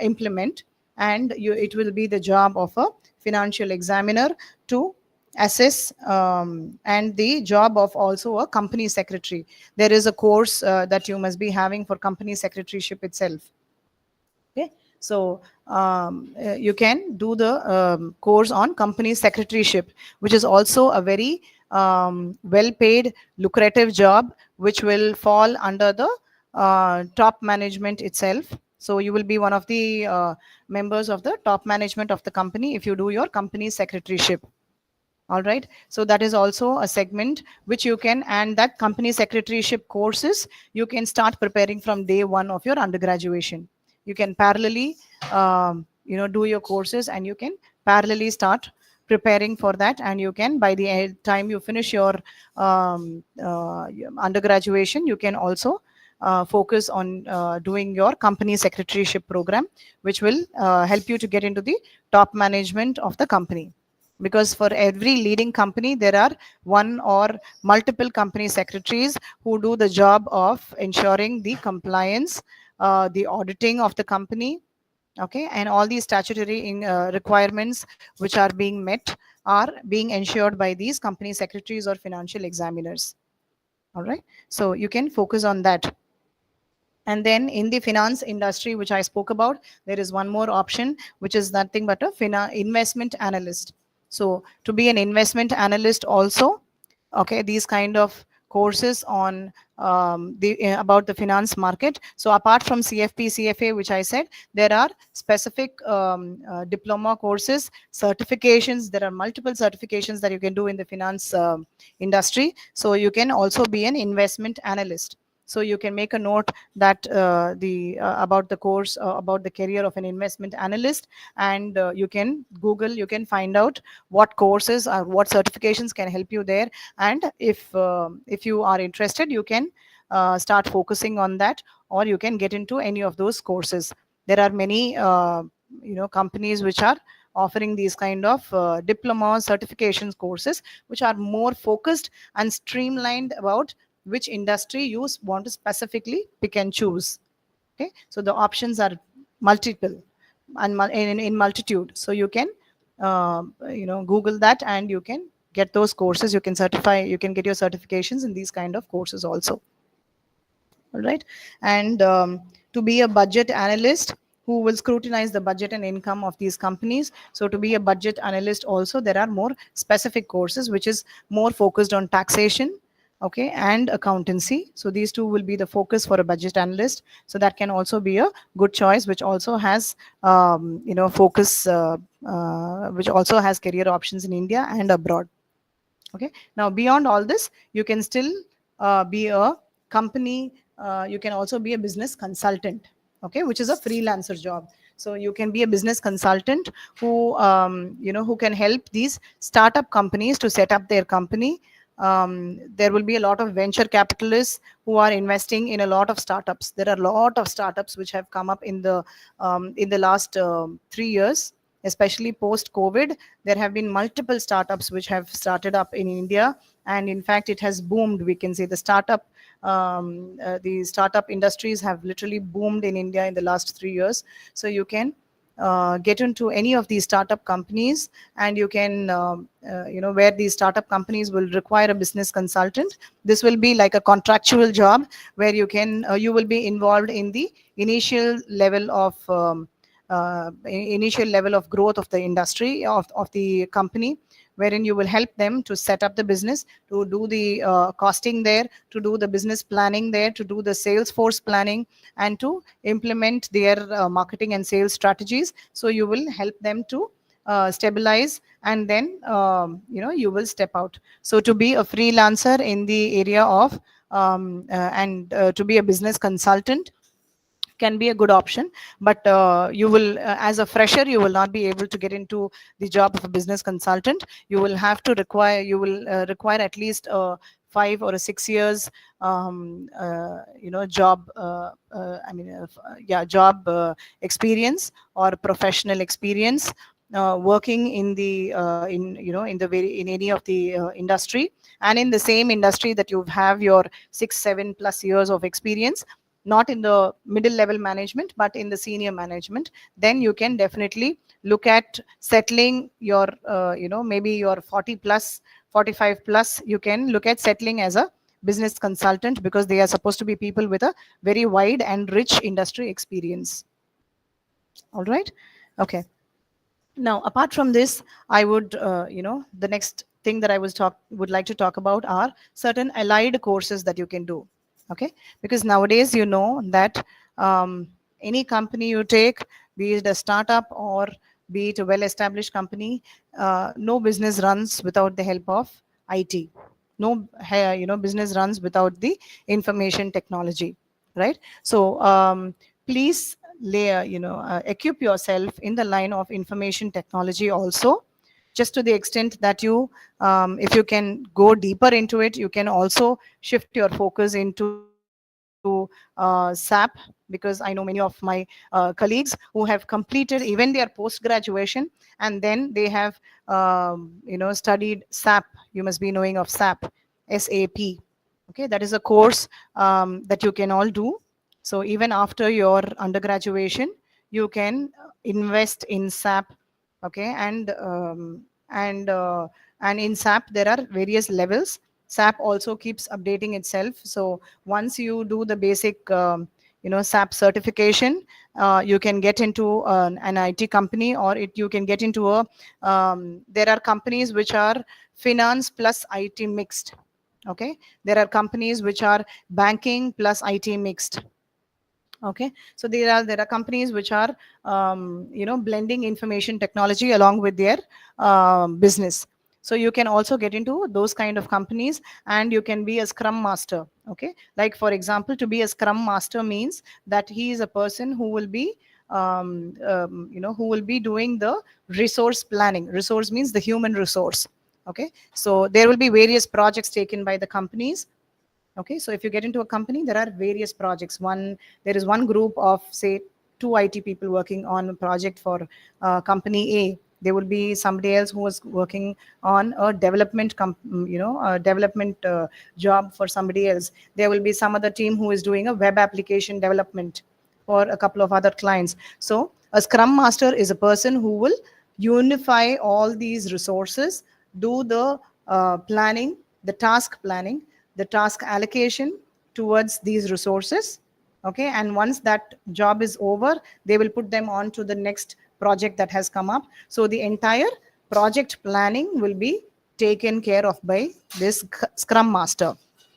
implement, and it will be the job of a financial examiner to assess, and the job of also a company secretary. There is a course that you must be having for company secretaryship itself. Okay, so you can do the course on company secretaryship, which is also a very well paid, lucrative job, which will fall under the top management itself. So you will be one of the members of the top management of the company if you do your company secretaryship. All right, so that is also a segment which you can, and that company secretaryship courses you can start preparing from day one of your undergraduation. You can parallelly do your courses, and you can parallelly start preparing for that, and you can, by the time you finish your undergraduation, you can also focus on doing your company secretaryship program, which will help you to get into the top management of the company. Because for every leading company, there are one or multiple company secretaries who do the job of ensuring the compliance, the auditing of the company, okay, and all these statutory requirements which are being met are being ensured by these company secretaries or financial examiners. All right, so you can focus on that. And then in the finance industry, which I spoke about, there is one more option, which is nothing but a investment analyst. So to be an investment analyst also, okay, these kind of courses on about the finance market. So apart from CFP, CFA, which I said, there are specific diploma courses, certifications. There are multiple certifications that you can do in the finance industry. So you can also be an investment analyst. So you can make a note that about the course, about the career of an investment analyst, and you can Google, you can find out what courses or what certifications can help you there. And if you are interested, you can start focusing on that, or you can get into any of those courses. There are many companies which are offering these kind of diploma certifications courses, which are more focused and streamlined about which industry you want to specifically pick and choose. Okay, so the options are multiple and in multitude. So you can Google that, and you can get those courses. You can get your certifications in these kind of courses also. All right. And to be a budget analyst who will scrutinize the budget and income of these companies. So to be a budget analyst also, there are more specific courses which is more focused on taxation, okay, and accountancy. So these two will be the focus for a budget analyst. So that can also be a good choice, which also has focus, which also has career options in India and abroad. Okay, now beyond all this, you can still be a company, you can also be a business consultant, okay, which is a freelancer job. So you can be a business consultant who who can help these startup companies to set up their company. There will be a lot of venture capitalists who are investing in a lot of startups. There are a lot of startups which have come up in the last 3 years, especially post COVID. There have been multiple startups which have started up in India, and in fact it has boomed. We can say the startup industries have literally boomed in India in the last 3 years. So you can get into any of these startup companies, and you can where these startup companies will require a business consultant. This will be like a contractual job where you will be involved in the initial level of growth of the industry, of the company, wherein you will help them to set up the business, to do the costing there, to do the business planning there, to do the sales force planning, and to implement their marketing and sales strategies. So you will help them to stabilize, and then you will step out. So to be a freelancer in the area of and to be a business consultant can be a good option, but you will as a fresher, you will not be able to get into the job of a business consultant. You will require at least 5 or 6 years job job experience or professional experience, working in the in any of the industry, and in the same industry that you have your 6-7+ years of experience, not in the middle level management but in the senior management. Then you can definitely look at settling your maybe your 40 plus, 45 plus. You can look at settling as a business consultant, because they are supposed to be people with a very wide and rich industry experience. All right. Okay. Now, apart from this, I would the next thing that I would like to talk about are certain allied courses that you can do. Okay, because nowadays that any company you take, be it a startup or be it a well-established company, no business runs without the help of IT. No business runs without the information technology, right? So please equip yourself in the line of information technology also, just to the extent that you if you can go deeper into it, you can also shift your focus into SAP, because I know many of my colleagues who have completed even their post graduation, and then they have studied SAP. You must be knowing of SAP. Okay, that is a course that you can all do. So even after your undergraduation, you can invest in SAP. Okay, and in SAP there are various levels. SAP also keeps updating itself. So once you do the basic SAP certification, you can get into an IT company, or you can get into a there are companies which are finance plus IT mixed. Okay, there are companies which are banking plus IT mixed. Okay, so there are companies which are blending information technology along with their business. So you can also get into those kind of companies, and you can be a scrum master. Okay, like for example, to be a scrum master means that he is a person who will be who will be doing the resource planning. Resource means the human resource. Okay, so there will be various projects taken by the companies. Okay, so if you get into a company, there are various projects. There is one group of, say, two IT people working on a project for company A. There will be somebody else who was working on a development, a development job for somebody else. There will be some other team who is doing a web application development for a couple of other clients. So a Scrum Master is a person who will unify all these resources, do the planning, the task planning, the task allocation towards these resources. Okay, and once that job is over, they will put them on to the next project that has come up. So the entire project planning will be taken care of by this Scrum Master.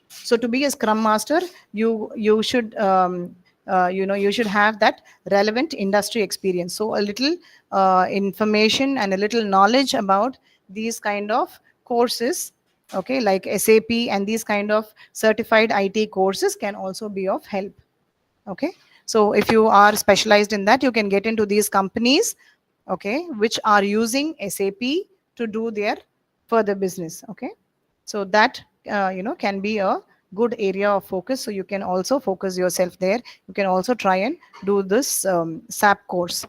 So to be a Scrum Master, you should you should have that relevant industry experience. So a little information and a little knowledge about these kind of courses, okay, like SAP and these kind of certified IT courses can also be of help. Okay, so if you are specialized in that, you can get into these companies, okay, which are using SAP to do their further business. Okay, so that can be a good area of focus. So you can also focus yourself there. You can also try and do this SAP course.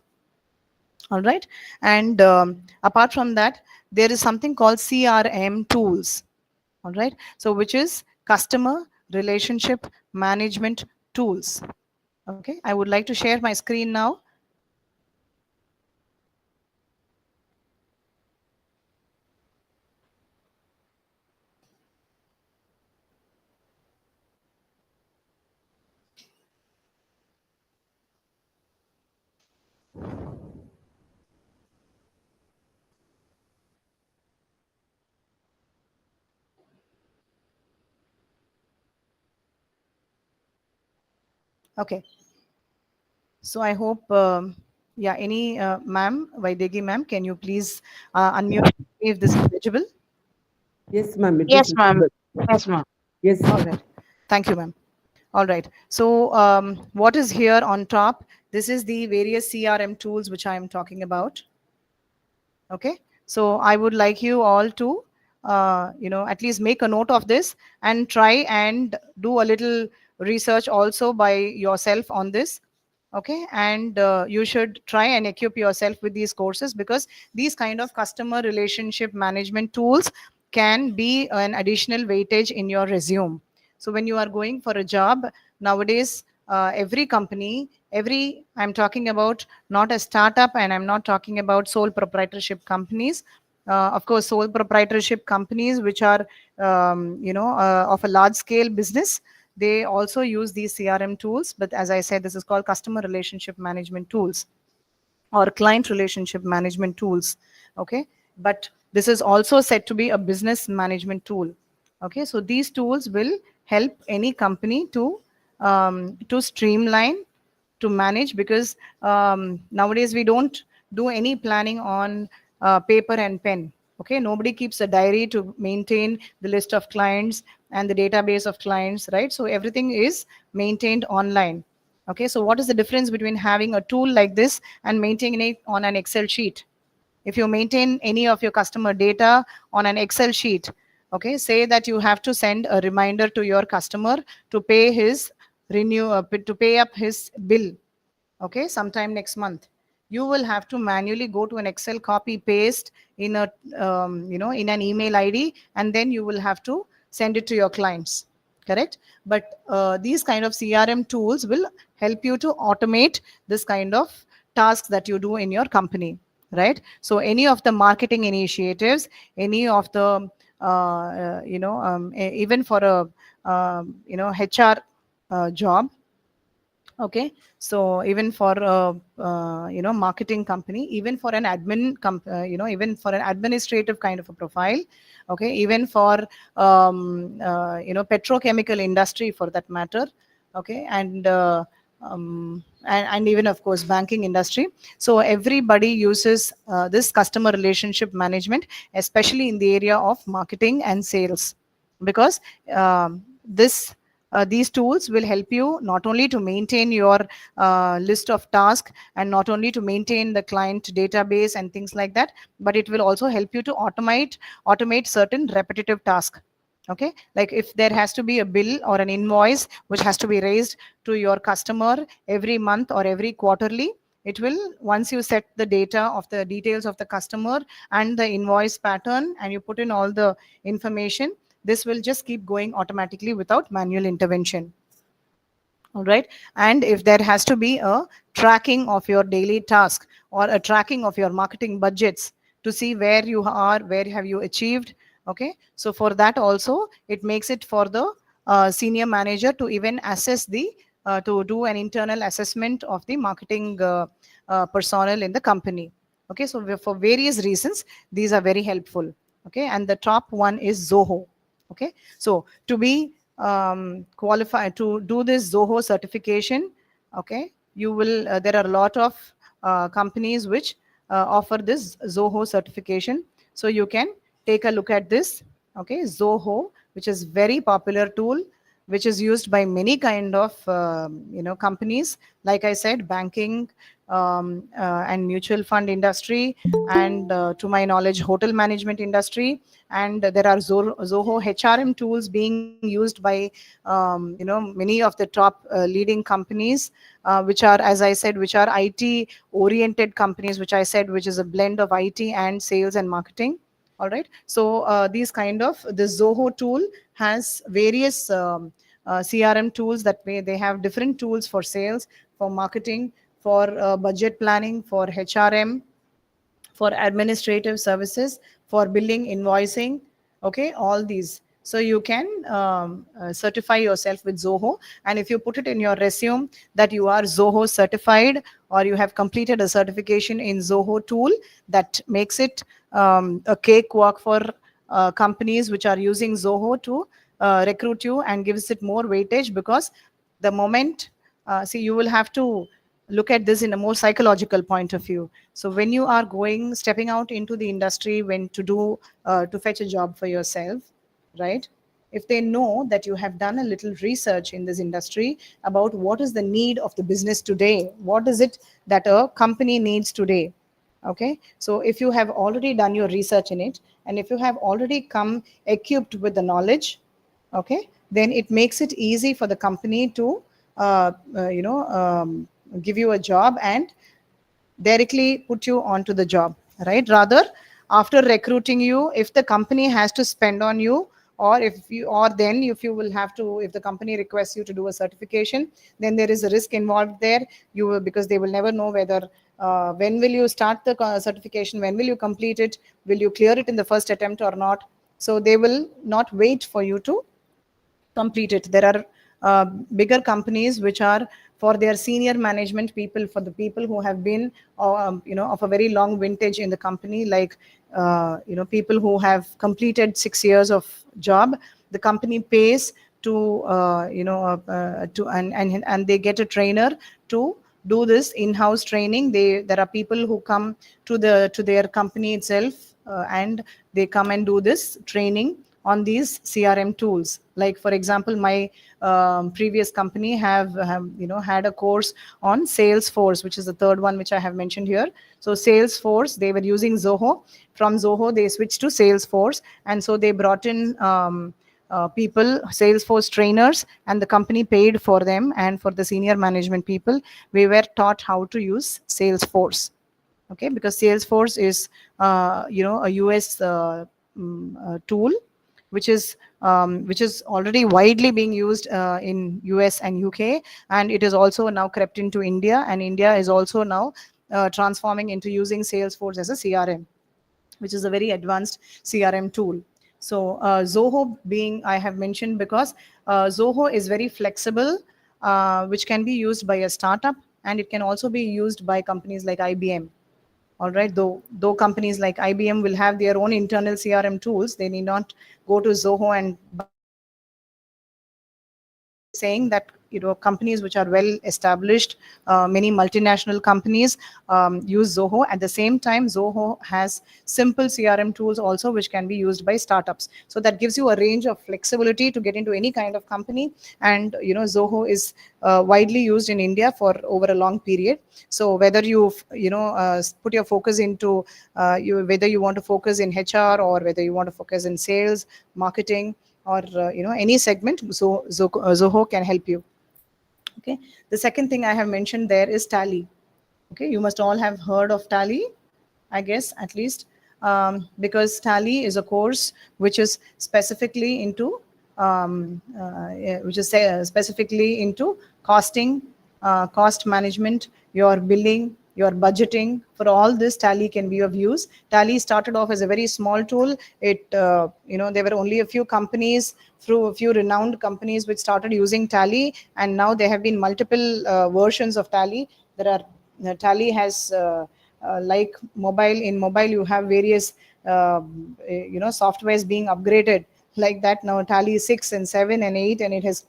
All right, and apart from that, there is something called CRM tools. All right, so which is customer relationship management tools. Okay, I would like to share my screen now. Okay, so I hope, yeah, any ma'am, Vaidegi ma'am, can you please unmute if this is legible? Yes, ma'am. It is Yes, ma'am. visible. Yes, ma'am. Yes. All right, thank you, ma'am. All right, so what is here on top? This is the various CRM tools which I am talking about. Okay, so I would like you all to at least make a note of this and try and do a little research also by yourself on this. Okay, and you should try and equip yourself with these courses, because these kind of customer relationship management tools can be an additional weightage in your resume. So when you are going for a job nowadays, every company, I'm talking about not a startup, and I'm not talking about sole proprietorship companies. Of course, sole proprietorship companies which are of a large scale business, they also use these CRM tools. But as I said, this is called customer relationship management tools or client relationship management tools. Okay, but this is also said to be a business management tool. Okay, so these tools will help any company to streamline, to manage, because nowadays we don't do any planning on paper and pen. Okay, nobody keeps a diary to maintain the list of clients and the database of clients, right? So everything is maintained online. Okay, so what is the difference between having a tool like this and maintaining it on an Excel sheet? If you maintain any of your customer data on an Excel sheet, okay, say that you have to send a reminder to your customer to pay his to pay up his bill, okay, sometime next month, you will have to manually go to an Excel, copy paste in a in an email ID, and then you will have to send it to your clients, correct? But these kind of CRM tools will help you to automate this kind of tasks that you do in your company, right? So any of the marketing initiatives, any of the even for a HR job. Okay, so even for a marketing company, even for an even for an administrative kind of a profile, okay, even for petrochemical industry for that matter, okay, and even of course banking industry. So everybody uses this customer relationship management, especially in the area of marketing and sales, because these tools will help you not only to maintain your list of tasks, and not only to maintain the client database and things like that, but it will also help you to automate certain repetitive tasks. Okay, like if there has to be a bill or an invoice which has to be raised to your customer every month or every quarterly, it will, once you set the data of the details of the customer and the invoice pattern and you put in all the information, this will just keep going automatically without manual intervention. All right. And if there has to be a tracking of your daily task or a tracking of your marketing budgets to see where you are, where have you achieved. Okay, so for that also it makes it for the senior manager to even assess the to do an internal assessment of the marketing personnel in the company. Okay, so for various reasons these are very helpful. Okay, and the top one is Zoho. Okay, so to be qualified to do this Zoho certification, okay, you will there are a lot of companies which offer this Zoho certification, so you can take a look at this. Okay, Zoho, which is very popular tool, which is used by many kind of companies, like I said, banking, and mutual fund industry, and to my knowledge hotel management industry, and there are Zoho HRM tools being used by many of the top leading companies, which are, as I said, which are IT oriented companies, which I said, which is a blend of IT and sales and marketing. All right, so these kind of the Zoho tool has various CRM tools that they have different tools for sales, for marketing, for budget planning, for HRM, for administrative services, for billing, invoicing. Okay, all these. So you can certify yourself with Zoho, and if you put it in your resume that you are Zoho certified or you have completed a certification in Zoho tool, that makes it a cakewalk for companies which are using Zoho to recruit you, and gives it more weightage, because the moment see, you will have to look at this in a more psychological point of view. So when you are stepping out into the industry, when to do to fetch a job for yourself, right, if they know that you have done a little research in this industry about what is the need of the business today, what is it that a company needs today. Okay, so if you have already done your research in it, and if you have already come equipped with the knowledge, okay, then it makes it easy for the company to give you a job and directly put you onto the job, right? Rather, after recruiting you, if the company has to spend on you, or if you will have to, if the company requests you to do a certification, then there is a risk involved there. You will, because they will never know whether when will you start the certification, when will you complete it, will you clear it in the first attempt or not. So they will not wait for you to complete it. There are bigger companies which are for their senior management people, for the people who have been of a very long vintage in the company, like people who have completed 6 years of job. The company pays to to and they get a trainer to do this in-house training. There are people who come to their company itself, and they come and do this training on these CRM tools. Like for example, my previous company have had a course on Salesforce, which is the third one which I have mentioned here. So Salesforce, they were using Zoho. From Zoho, they switched to Salesforce, and so they brought in people, Salesforce trainers, and the company paid for them. And for the senior management people, we were taught how to use Salesforce. Okay, because Salesforce is a US tool, which is already widely being used in US and UK, and it is also now crept into India, and India is also now transforming into using Salesforce as a CRM, which is a very advanced CRM tool. So Zoho being, I have mentioned, because Zoho is very flexible, which can be used by a startup, and it can also be used by companies like IBM. All right, though companies like IBM will have their own internal CRM tools, they need not go to Zoho and buy it. I'm saying that companies which are well established, many multinational companies use Zoho. At the same time, Zoho has simple CRM tools also, which can be used by startups. So that gives you a range of flexibility to get into any kind of company. And Zoho is widely used in India for over a long period. So whether you put your focus into whether you want to focus in HR, or whether you want to focus in sales, marketing, or any segment, so Zoho can help you. Okay. The second thing I have mentioned there is Tally. Okay, you must all have heard of Tally, I guess, at least, because Tally is a course which is specifically into specifically into costing, cost management, your billing, your budgeting. For all this, Tally can be of use. Tally started off as a very small tool. There were only a few companies, through a few renowned companies, which started using Tally, and now there have been multiple versions of Tally. Tally has like mobile. In mobile, you have various softwares being upgraded like that. Now Tally 6 and 7 and 8, and it has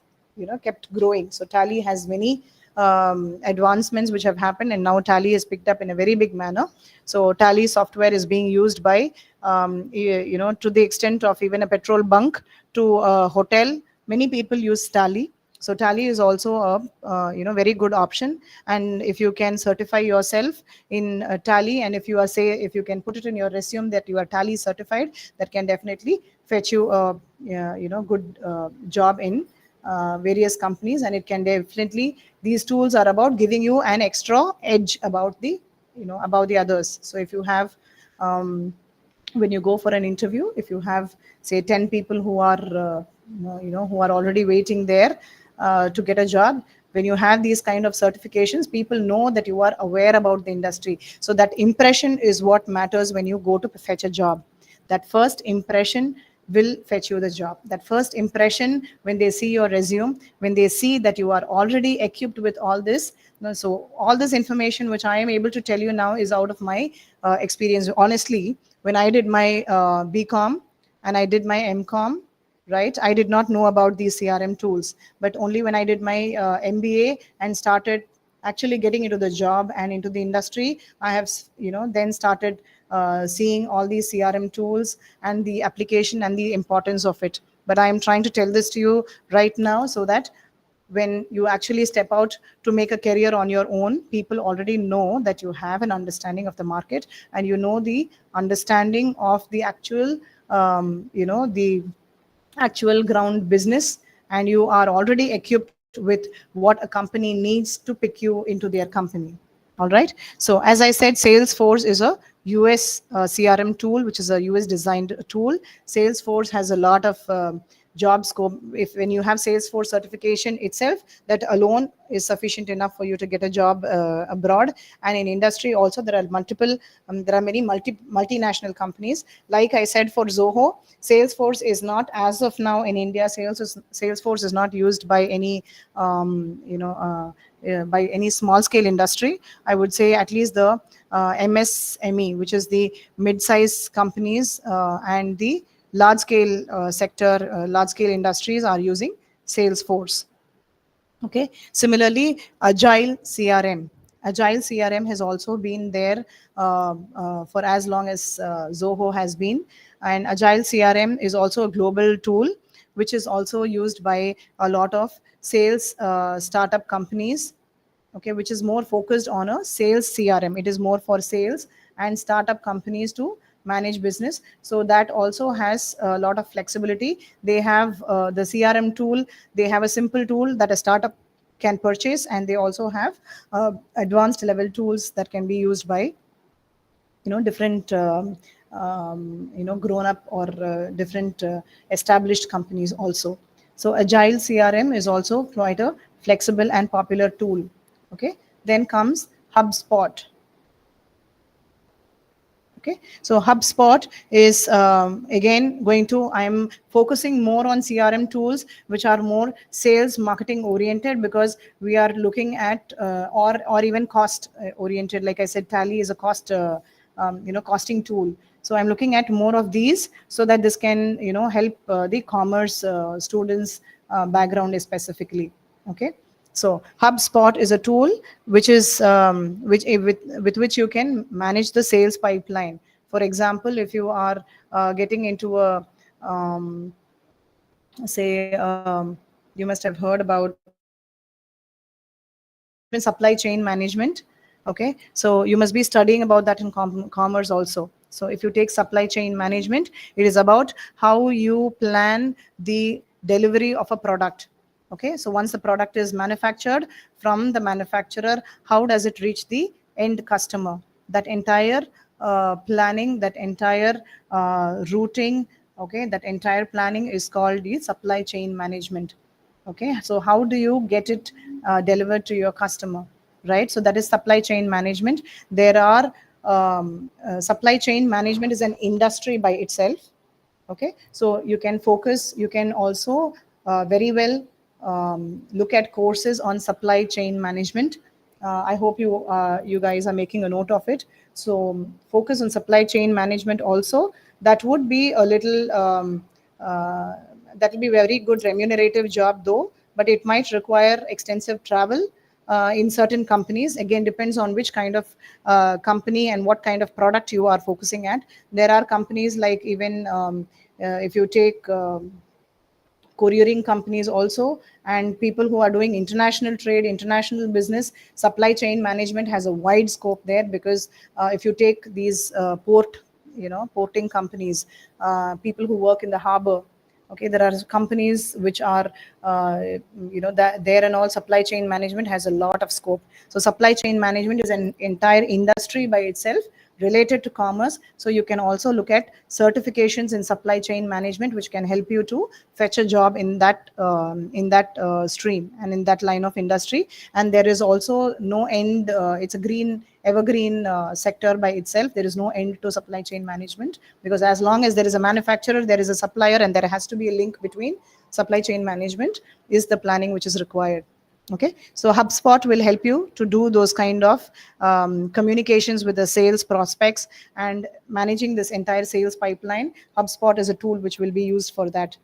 kept growing. So Tally has many advancements which have happened, and now Tally is picked up in a very big manner. So Tally software is being used by to the extent of even a petrol bunk to a hotel. Many people use Tally. So Tally is also a very good option. And if you can certify yourself in Tally, and if you can put it in your resume that you are Tally certified, that can definitely fetch you a good job in various companies. And it can definitely, these tools are about giving you an extra edge about the others. So if you have when you go for an interview, if you have, say, 10 people who are who are already waiting there to get a job, when you have these kind of certifications, people know that you are aware about the industry. So that impression is what matters when you go to fetch a job. That first impression will fetch you the job. That first impression, when they see your resume, when they see that you are already equipped with all this. So all this information which I am able to tell you now is out of my experience. Honestly, when I did my BCom and I did my MCom, right, I did not know about these CRM tools. But only when I did my MBA and started actually getting into the job and into the industry, I have then started seeing all these CRM tools and the application and the importance of it. But I am trying to tell this to you right now, so that when you actually step out to make a career on your own, people already know that you have an understanding of the market, and you know the understanding of the actual the actual ground business, and you are already equipped with what a company needs to pick you into their company. All right. So as I said, Salesforce is a US CRM tool, which is a US designed tool. Salesforce has a lot of job scope. If when you have Salesforce certification itself, that alone is sufficient enough for you to get a job abroad. And in industry also, there are many multinational companies. Like I said, for Zoho, Salesforce is not, as of now in India, Salesforce is not used by any by any small scale industry. I would say at least the MSME, which is the mid-size companies, and the large scale large scale industries are using Salesforce. Okay. Similarly, Agile CRM has also been there for as long as Zoho has been. And Agile CRM is also a global tool, which is also used by a lot of sales startup companies. Okay, which is more focused on a sales CRM. It is more for sales and startup companies to manage business. So that also has a lot of flexibility. They have the CRM tool. They have a simple tool that a startup can purchase, and they also have advanced level tools that can be used by different grown up or different established companies also. So Agile CRM is also quite a flexible and popular tool. Okay. Then comes HubSpot. Okay, so HubSpot is again going to, I'm focusing more on CRM tools which are more sales marketing oriented, because we are looking at or even cost oriented. Like I said, Tally is a cost costing tool. So I'm looking at more of these, so that this can help the commerce students background specifically. Okay. So HubSpot is a tool which is with which you can manage the sales pipeline. For example, if you are getting into a say you must have heard about supply chain management. Okay, so you must be studying about that in commerce also. So if you take supply chain management, it is about how you plan the delivery of a product. Okay, so once the product is manufactured from the manufacturer, how does it reach the end customer? That entire planning, that entire routing, okay, that entire planning is called the supply chain management. Okay, so how do you get it delivered to your customer, right? So that is supply chain management. There are supply chain management is an industry by itself. Okay, so you can focus, you can also very well look at courses on supply chain management. I hope you guys are making a note of it. So focus on supply chain management also. That would be a little that will be very good remunerative job though, but it might require extensive travel in certain companies. Again, depends on which kind of company and what kind of product you are focusing at. There are companies like even if you take couriering companies also, and people who are doing international trade, international business, supply chain management has a wide scope there. Because if you take these porting companies, people who work in the harbor, okay, there are companies which are that there and all, supply chain management has a lot of scope. So supply chain management is an entire industry by itself related to commerce. So you can also look at certifications in supply chain management, which can help you to fetch a job in that stream and in that line of industry. And there is also no end. It's a green evergreen sector by itself. There is no end to supply chain management, because as long as there is a manufacturer, there is a supplier, and there has to be a link between supply chain management is the planning which is required. Okay, so HubSpot will help you to do those kind of communications with the sales prospects and managing this entire sales pipeline. HubSpot is a tool which will be used for that.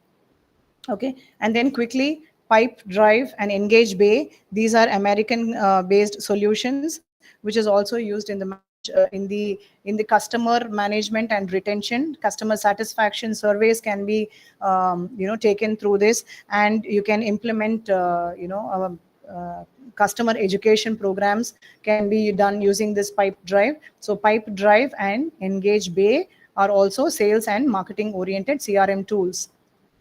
Okay, and then quickly, Pipedrive and Engage Bay, these are American based solutions, which is also used in the in the customer management and retention. Customer satisfaction surveys can be taken through this, and you can implement customer education programs can be done using this Pipedrive. So Pipedrive and Engage Bay are also sales and marketing oriented CRM tools.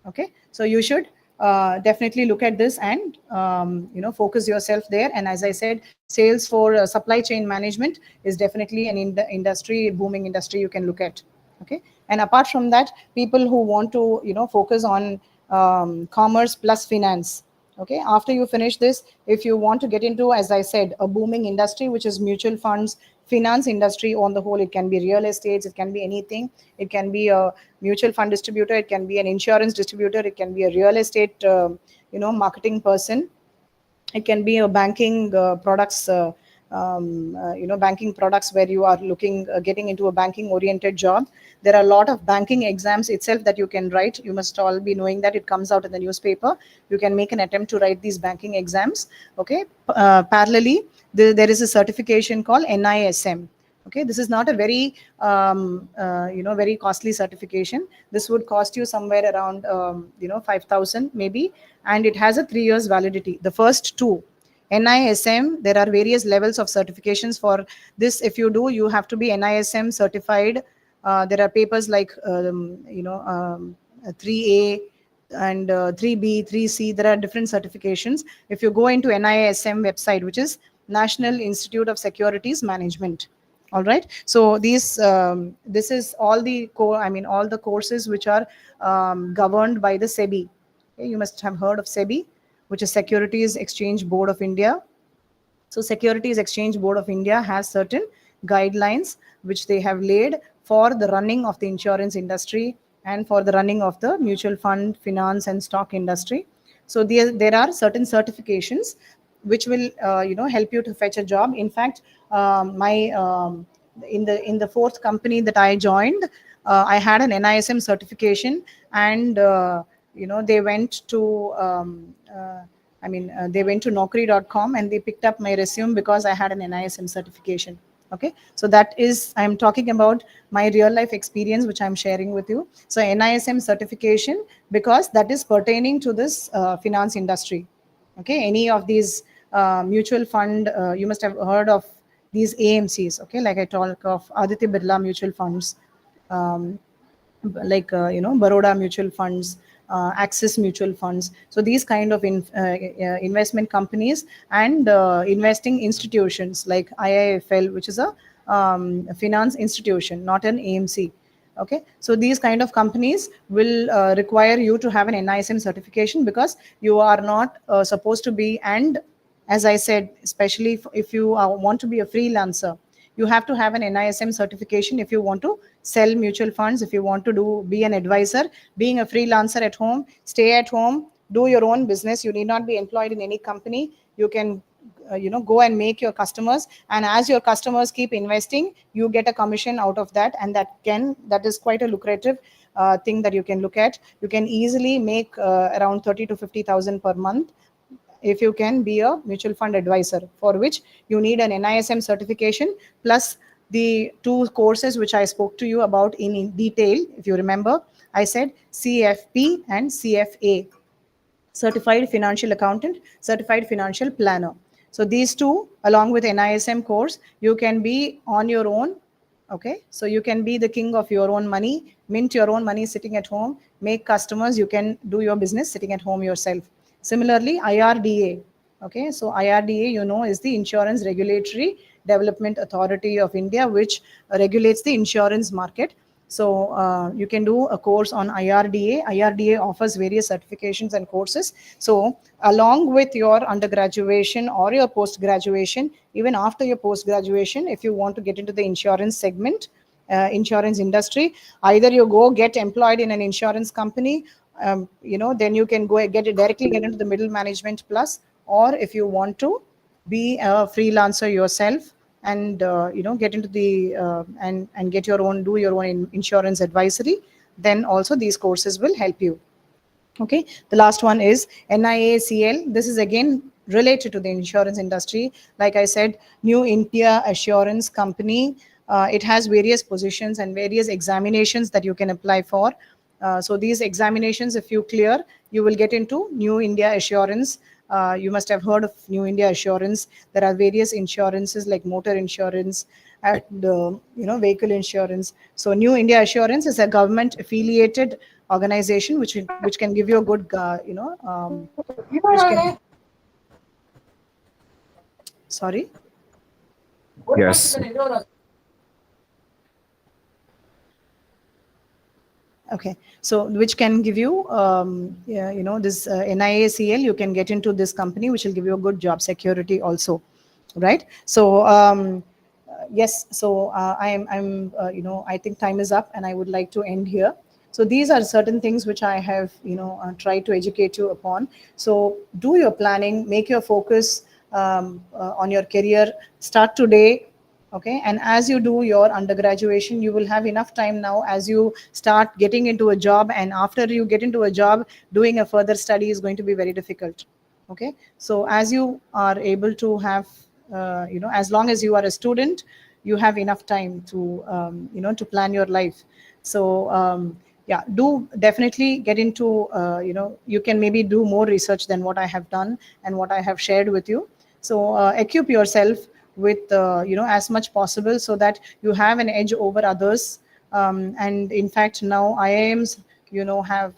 Okay, so you should definitely look at this and focus yourself there. And as I said, sales for supply chain management is definitely an industry, booming industry you can look at. Okay, and apart from that, people who want to focus on commerce plus finance. Okay, after you finish this, if you want to get into, as I said, a booming industry, which is mutual funds, finance industry on the whole, it can be real estate, it can be anything. It can be a mutual fund distributor, it can be an insurance distributor, it can be a real estate marketing person, it can be a banking products banking products, where you are looking getting into a banking oriented job. There are a lot of banking exams itself that you can write. You must all be knowing that it comes out in the newspaper. You can make an attempt to write these banking exams. Okay, parallelly, there is a certification called NISM. Okay, this is not a very very costly certification. This would cost you somewhere around 5,000 maybe, and it has a 3 years validity. The first two, NISM, there are various levels of certifications for this. If you do, you have to be NISM certified. There are papers like 3A and 3B, 3C. There are different certifications. If you go into NISM website, which is National Institute of Securities Management. All right, so this is all the all the courses which are governed by the SEBI. Okay, you must have heard of SEBI, which is Securities Exchange Board of India. So Securities Exchange Board of India has certain guidelines which they have laid for the running of the insurance industry and for the running of the mutual fund, finance and stock industry. So there are certain certifications which will help you to fetch a job. In fact, in the fourth company that I joined, I had an NISM certification, and they went to they went to Naukri.com and they picked up my resume because I had an NISM certification. Okay, so that is, I'm talking about my real life experience which I'm sharing with you. So NISM certification, because that is pertaining to this finance industry. Okay, any of these mutual fund, you must have heard of these AMCs. Okay, like I talk of Aditya Birla mutual funds. like Baroda mutual funds, Axis mutual funds. So these kind of investment companies and investing institutions like IIFL, which is a finance institution, not an AMC. Okay, so these kind of companies will require you to have an NISM certification, because you are not supposed to be, and as I said, especially if you want to be a freelancer, you have to have an NISM certification if you want to sell mutual funds, if you want to be an advisor. Being a freelancer at home, stay at home, do your own business. You need not be employed in any company. You can go and make your customers, and as your customers keep investing, you get a commission out of that, and that is quite a lucrative thing that you can look at. You can easily make around 30 to 50,000 per month if you can be a mutual fund advisor, for which you need an NISM certification plus the two courses which I spoke to you about in detail. If you remember, I said CFP and CFA, certified financial accountant, certified financial planner. So these two, along with NISM course, you can be on your own. Okay, so you can be the king of your own money, mint your own money sitting at home, make customers. You can do your business sitting at home yourself. Similarly, IRDA. Okay, so IRDA, is the Insurance Regulatory Development Authority of India, which regulates the insurance market. So you can do a course on IRDA. IRDA offers various certifications and courses. So along with your undergraduation or your post-graduation, even after your post-graduation, if you want to get into the insurance segment, insurance industry, either you go get employed in an insurance company, then you can go directly get into the middle management plus, or if you want to be a freelancer yourself and get into the and get your own, do your own insurance advisory, then also these courses will help you. Okay, the last one is NIACL. This is again related to the insurance industry. Like I said, New India Assurance Company. It has various positions and various examinations that you can apply for. So these examinations, if you clear, you will get into New India Assurance. You must have heard of New India Assurance. There are various insurances like motor insurance and vehicle insurance. So New India Assurance is a government affiliated organization which can give you a good which can, sorry. Yes. Okay, so which can give you this NIACL. You can get into this company which will give you a good job security also, right? So yes, so I'm I think time is up and I would like to end here. So these are certain things which I have tried to educate you upon. So do your planning, make your focus on your career, start today. Okay, and as you do your undergraduation, you will have enough time now as you start getting into a job, and after you get into a job, doing a further study is going to be very difficult. Okay, so as you are able to have as long as you are a student, you have enough time to to plan your life. So yeah, do definitely get into you can maybe do more research than what I have done and what I have shared with you. So equip yourself with as much possible so that you have an edge over others. And in fact, now IIMs have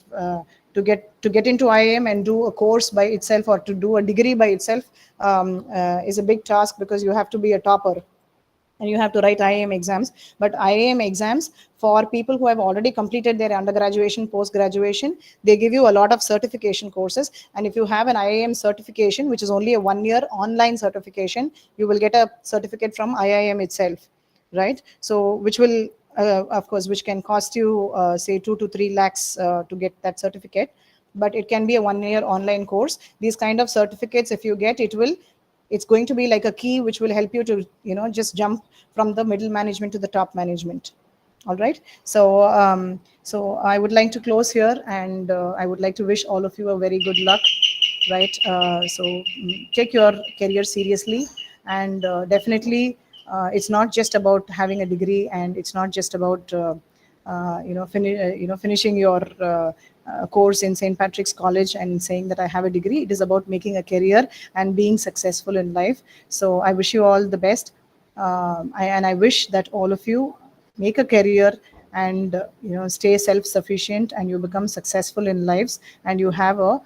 to get into IIM and do a course by itself, or to do a degree by itself, is a big task, because you have to be a topper and you have to write IIM exams. But IIM exams, for people who have already completed their undergraduation, post-graduation, they give you a lot of certification courses. And if you have an IIM certification, which is only a 1-year online certification, you will get a certificate from IIM itself, right? So which will, of course, which can cost you, say 2 to 3 lakhs to get that certificate. But it can be a 1-year online course. These kind of certificates, if you get, it's going to be like a key which will help you to just jump from the middle management to the top management. All right, so I would like to close here, and I would like to wish all of you a very good luck, right? So take your career seriously, and definitely it's not just about having a degree, and it's not just about finishing your course in St. Patrick's College and saying that I have a degree. It is about making a career and being successful in life. So I wish you all the best, and I wish that all of you make a career and stay self-sufficient, and you become successful in lives, and you have a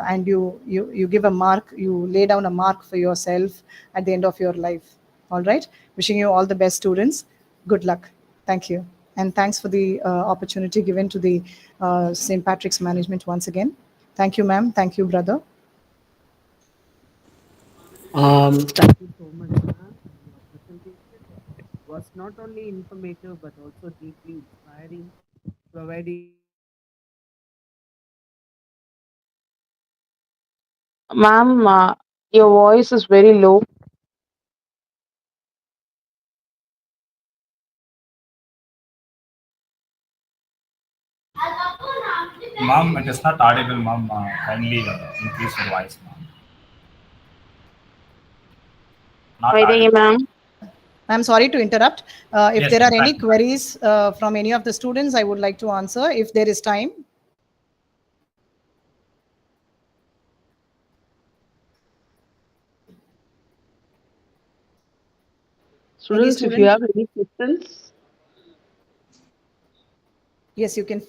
and you give a mark, you lay down a mark for yourself at the end of your life. All right, wishing you all the best, students. Good luck. Thank you, and thanks for the opportunity given to the St. Patrick's management once again. Thank you, ma'am. Thank you, brother. Thank you so much, ma'am. Your presentation was not only informative but also deeply inspiring, providing Ma'am, your voice is very low. Ma'am, it is not audible, ma'am. Kindly increase your voice, ma'am. Not Vaidegi audible. ma'am. I'm sorry to interrupt. If Yes, there ma'am. are any Thank you. queries from any of the students, I would like to answer if there is time. Any students, if you student? have any questions. Yes, you can.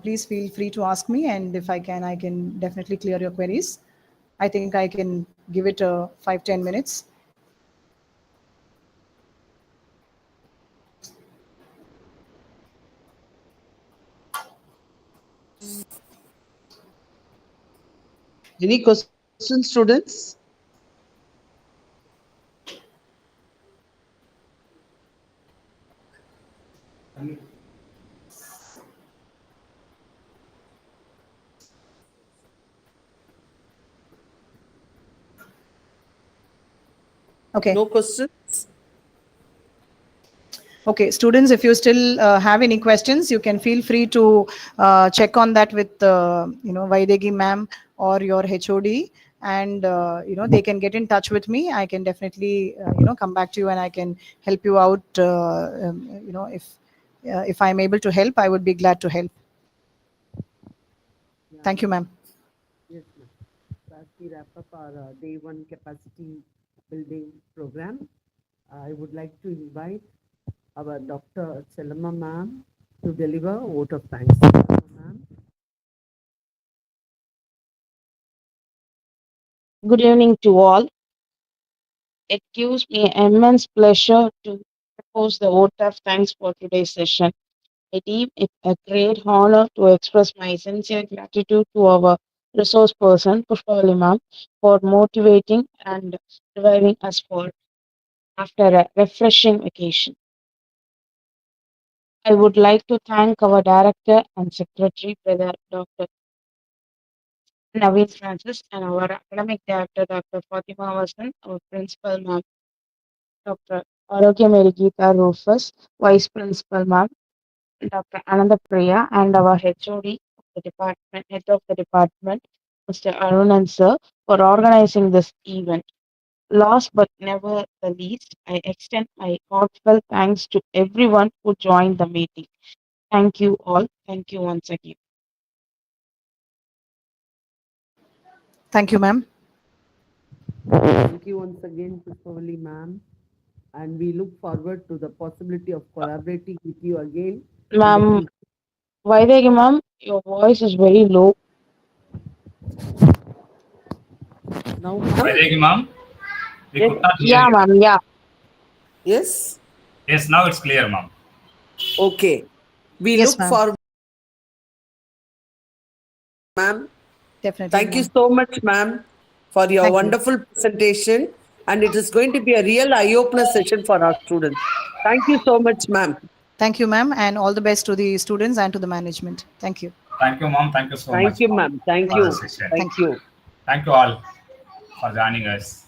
Please feel free to ask me, and if I can definitely clear your queries. I think I can give it 5-10 minutes. Any questions, students? Okay. No questions? Okay, students, if you still have any questions, you can feel free to check on that with Vaidegi ma'am or your HOD, and they can get in touch with me. I can definitely come back to you, and I can help you out. If I'm able to help, I would be glad to help. Thank you, ma'am. Yes, ma'am. As we wrap up our day 1 capacity building program, I would like to invite our Dr. Chellamma ma'am to deliver a vote of thanks. Ma'am. Good evening to all. It gives me immense pleasure to propose the vote of thanks for today's session. I deem it a great honor to express my sincere gratitude to our resource person, Pushpavali ma'am, for motivating and reviving us for after a refreshing vacation. I would like to thank our director and secretary, Brother Dr. Naveen Francis, and our academic director, Dr. Fatima Vasan, our principal, ma'am, Dr. Arogya Merigita Rufus, vice principal, ma'am, Dr. Ananda Priya, and our HOD of the department, head of the department, Mr. Arunan sir, for organizing this event. Last but never the least, I extend my heartfelt thanks to everyone who joined the meeting. Thank you all. Thank you once again. Thank you, ma'am. Thank you once again, Pushpavali ma'am. And we look forward to the possibility of collaborating with you again in the Ma'am, future. Vaidegi ma'am, your voice is very low. Now, Vaidegi, ma'am, we yes, could not hear Yeah, you. ma'am, yeah. yes, Yes, now it's clear, ma'am. okay. We Yes, look ma'am. forward, ma'am. Definitely, Thank you ma'am. so much, ma'am, for your Thank you. wonderful presentation. And it is going to be a real eye-opener session for our students. Thank you so much, ma'am. Thank you, ma'am, and all the best to the students and to the management. Thank you. Thank you, ma'am. Thank you so Thank much, you, ma'am, ma'am. Thank Thank for you. the you. session. Thank Thank you. you. Thank you all for joining us.